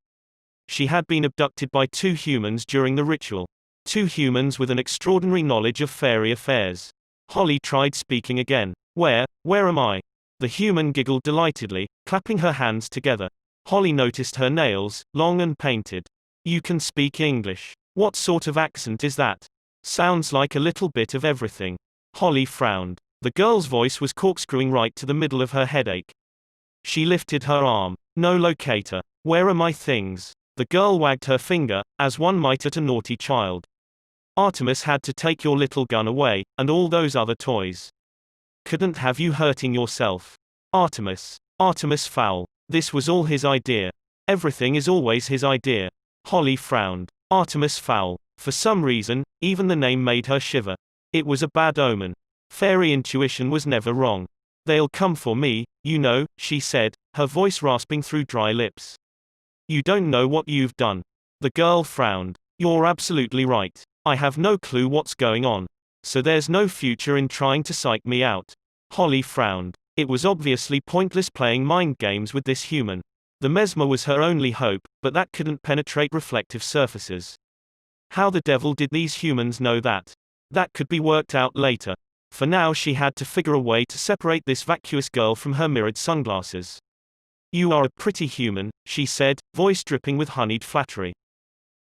A: She had been abducted by two humans during the ritual. Two humans with an extraordinary knowledge of fairy affairs. Holly tried speaking again. Where am I? The human giggled delightedly, clapping her hands together. Holly noticed her nails, long and painted. You can speak English. What sort of accent is that? Sounds like a little bit of everything. Holly frowned. The girl's voice was corkscrewing right to the middle of her headache. She lifted her arm. No locator. Where are my things? The girl wagged her finger, as one might at a naughty child. Artemis had to take your little gun away, and all those other toys. Couldn't have you hurting yourself. Artemis Fowl. This was all his idea. Everything is always his idea. Holly frowned. Artemis Fowl. For some reason, even the name made her shiver. It was a bad omen. Fairy intuition was never wrong. They'll come for me, you know, she said, her voice rasping through dry lips. You don't know what you've done. The girl frowned. You're absolutely right. I have no clue what's going on. So there's no future in trying to psych me out. Holly frowned. It was obviously pointless playing mind games with this human. The mesmer was her only hope, but that couldn't penetrate reflective surfaces. How the devil did these humans know that? That could be worked out later. For now she had to figure a way to separate this vacuous girl from her mirrored sunglasses. You are a pretty human, she said, voice dripping with honeyed flattery.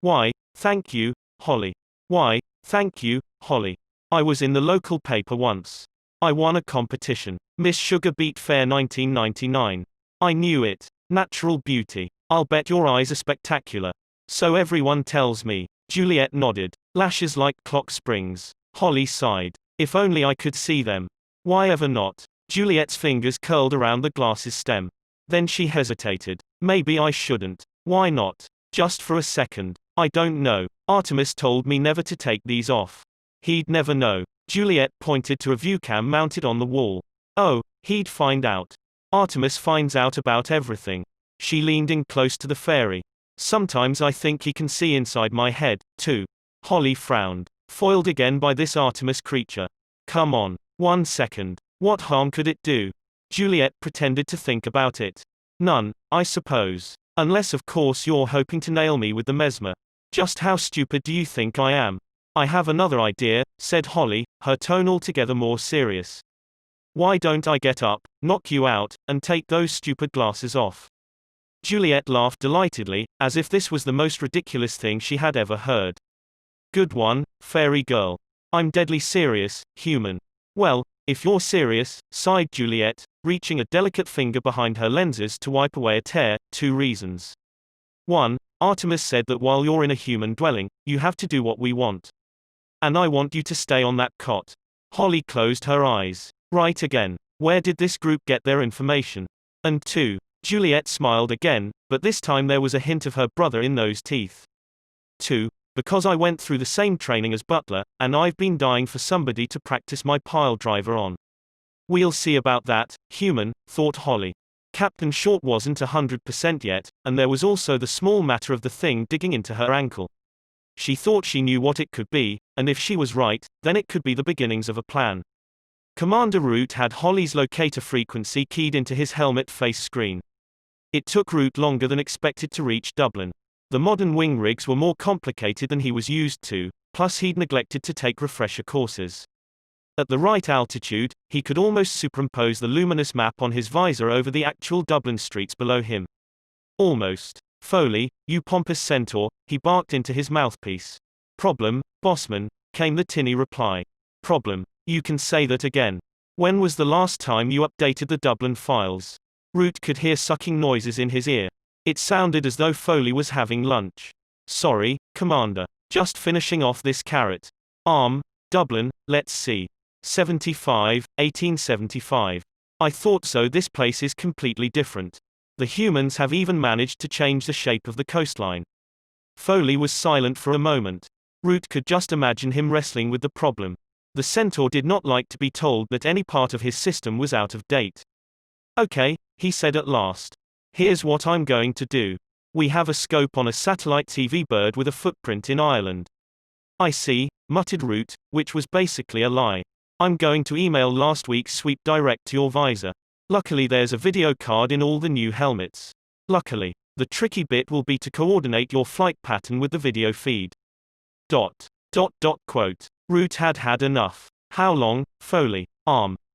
A: Why, thank you, Holly. Why, thank you, Holly. I was in the local paper once. I won a competition. Miss Sugar Beet Fair 1999. I knew it. Natural beauty. I'll bet your eyes are spectacular. So everyone tells me. Juliet nodded. Lashes like clock springs. Holly sighed. If only I could see them. Why ever not? Juliet's fingers curled around the glass's stem. Then she hesitated. Maybe I shouldn't. Why not? Just for a second. I don't know. Artemis told me never to take these off. He'd never know. Juliet pointed to a viewcam mounted on the wall. Oh, he'd find out. Artemis finds out about everything. She leaned in close to the fairy. Sometimes I think he can see inside my head, too. Holly frowned. Foiled again by this Artemis creature. Come on. 1 second. What harm could it do? Juliet pretended to think about it. None, I suppose. Unless of course you're hoping to nail me with the mesmer. Just how stupid do you think I am? I have another idea, said Holly, her tone altogether more serious. Why don't I get up, knock you out, and take those stupid glasses off? Juliet laughed delightedly, as if this was the most ridiculous thing she had ever heard. Good one, fairy girl. I'm deadly serious, human. Well, if you're serious, sighed Juliet, reaching a delicate finger behind her lenses to wipe away a tear. 2 reasons. 1. Artemis said that while you're in a human dwelling, you have to do what we want. And I want you to stay on that cot. Holly closed her eyes. Right again. Where did this group get their information? And 2. Juliet smiled again, but this time there was a hint of her brother in those teeth. 2. Because I went through the same training as butler, and I've been dying for somebody to practice my pile driver on. We'll see about that, human, thought Holly. Captain Short wasn't 100% yet, and there was also the small matter of the thing digging into her ankle. She thought she knew what it could be, and if she was right, then it could be the beginnings of a plan. Commander Root had Holly's locator frequency keyed into his helmet face screen. It took Root longer than expected to reach Dublin. The modern wing rigs were more complicated than he was used to, plus he'd neglected to take refresher courses. At the right altitude, he could almost superimpose the luminous map on his visor over the actual Dublin streets below him. Almost. Foley, you pompous centaur, he barked into his mouthpiece. Problem, bossman, came the tinny reply. Problem, you can say that again. When was the last time you updated the Dublin files? Root could hear sucking noises in his ear. It sounded as though Foley was having lunch. Sorry, Commander. Just finishing off this carrot. Dublin, let's see. 1875. I thought so. This place is completely different. The humans have even managed to change the shape of the coastline. Foley was silent for a moment. Root could just imagine him wrestling with the problem. The centaur did not like to be told that any part of his system was out of date. Okay, he said at last. Here's what I'm going to do. We have a scope on a satellite TV bird with a footprint in Ireland. I see, muttered Root, which was basically a lie. I'm going to email last week's sweep direct to your visor. Luckily there's a video card in all the new helmets. Luckily. The tricky bit will be to coordinate your flight pattern with the video feed. Quote. Root had enough. How long, Foley?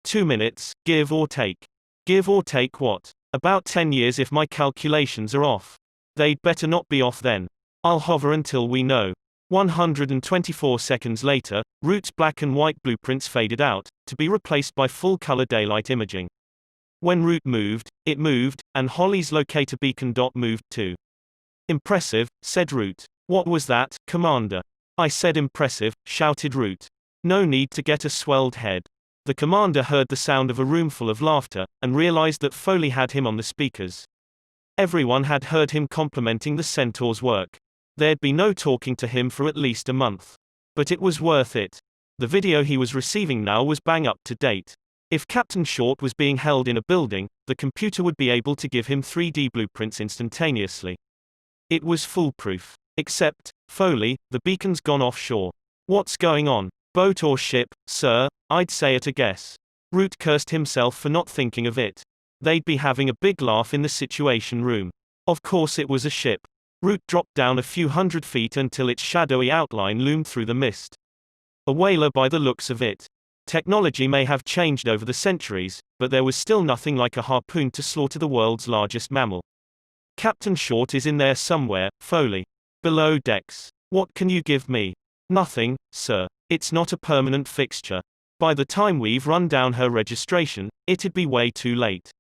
A: 2 minutes, give or take. Give or take what? About 10 years if my calculations are off. They'd better not be off then. I'll hover until we know. 124 seconds later, Root's black and white blueprints faded out, to be replaced by full-color daylight imaging. When Root moved, it moved, and Holly's locator beacon dot moved too. Impressive, said Root. What was that, Commander? I said impressive, shouted Root. No need to get a swelled head. The commander heard the sound of a roomful of laughter, and realized that Foley had him on the speakers. Everyone had heard him complimenting the centaur's work. There'd be no talking to him for at least a month. But it was worth it. The video he was receiving now was bang up to date. If Captain Short was being held in a building, the computer would be able to give him 3D blueprints instantaneously. It was foolproof. Except, Foley, the beacon's gone offshore. What's going on? Boat or ship, sir? I'd say at a guess. Root cursed himself for not thinking of it. They'd be having a big laugh in the situation room. Of course it was a ship. Root dropped down a few hundred feet until its shadowy outline loomed through the mist. A whaler by the looks of it. Technology may have changed over the centuries, but there was still nothing like a harpoon to slaughter the world's largest mammal. Captain Short is in there somewhere, Foley. Below decks. What can you give me? Nothing, sir. It's not a permanent fixture. By the time we've run down her registration, it'd be way too late.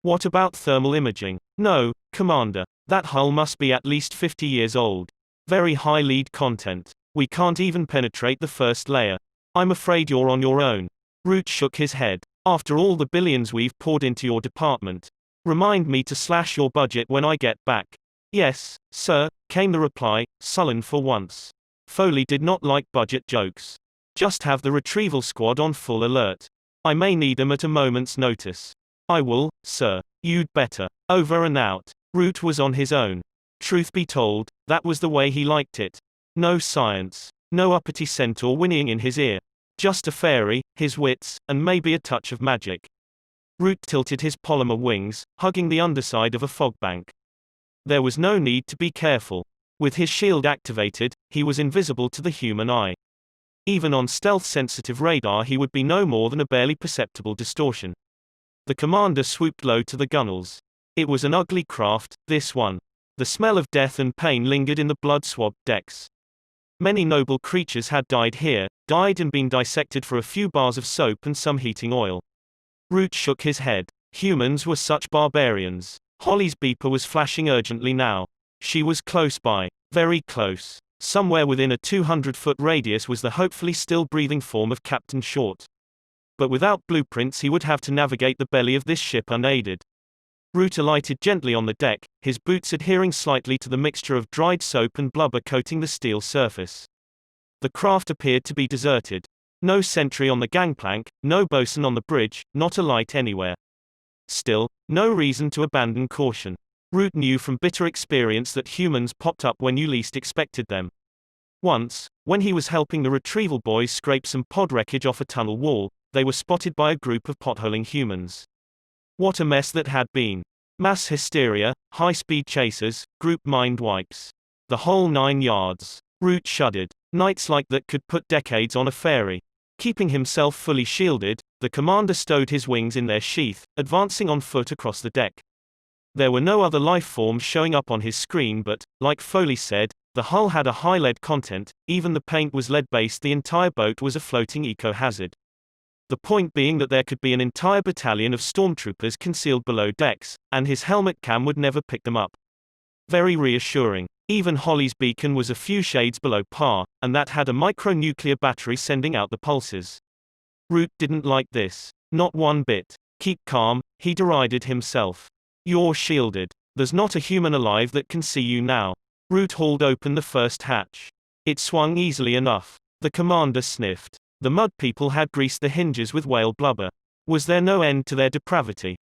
A: What about thermal imaging? No, Commander. That hull must be at least 50 years old. Very high lead content. We can't even penetrate the first layer. I'm afraid you're on your own. Root shook his head. After all the billions we've poured into your department. Remind me to slash your budget when I get back. Yes, sir, came the reply, sullen for once. Foley did not like budget jokes. Just have the retrieval squad on full alert. I may need 'em at a moment's notice. I will, sir. You'd better. Over and out. Root was on his own. Truth be told, that was the way he liked it. No science. No uppity centaur whinnying in his ear. Just a fairy, his wits, and maybe a touch of magic. Root tilted his polymer wings, hugging the underside of a fog bank. There was no need to be careful. With his shield activated, he was invisible to the human eye. Even on stealth-sensitive radar he would be no more than a barely perceptible distortion. The commander swooped low to the gunwales. It was an ugly craft, this one. The smell of death and pain lingered in the blood-swabbed decks. Many noble creatures had died here, died and been dissected for a few bars of soap and some heating oil. Root shook his head. Humans were such barbarians. Holly's beeper was flashing urgently now. She was close by. Very close. Somewhere within a 200-foot radius was the hopefully still breathing form of Captain Short. But without blueprints he would have to navigate the belly of this ship unaided. Root alighted gently on the deck, his boots adhering slightly to the mixture of dried soap and blubber coating the steel surface. The craft appeared to be deserted. No sentry on the gangplank, no bosun on the bridge, not a light anywhere. Still, no reason to abandon caution. Root knew from bitter experience that humans popped up when you least expected them. Once, when he was helping the retrieval boys scrape some pod wreckage off a tunnel wall, they were spotted by a group of potholing humans. What a mess that had been. Mass hysteria, high-speed chasers, group mind wipes. The whole 9 yards. Root shuddered. Nights like that could put decades on a ferry. Keeping himself fully shielded, the commander stowed his wings in their sheath, advancing on foot across the deck. There were no other life forms showing up on his screen, but, like Foley said, the hull had a high lead content, even the paint was lead-based. The entire boat was a floating eco-hazard. The point being that there could be an entire battalion of stormtroopers concealed below decks, and his helmet cam would never pick them up. Very reassuring. Even Holly's beacon was a few shades below par, and that had a micronuclear battery sending out the pulses. Root didn't like this. Not one bit. Keep calm, he derided himself. You're shielded. There's not a human alive that can see you now. Root hauled open the first hatch. It swung easily enough. The commander sniffed. The mud people had greased the hinges with whale blubber. Was there no end to their depravity?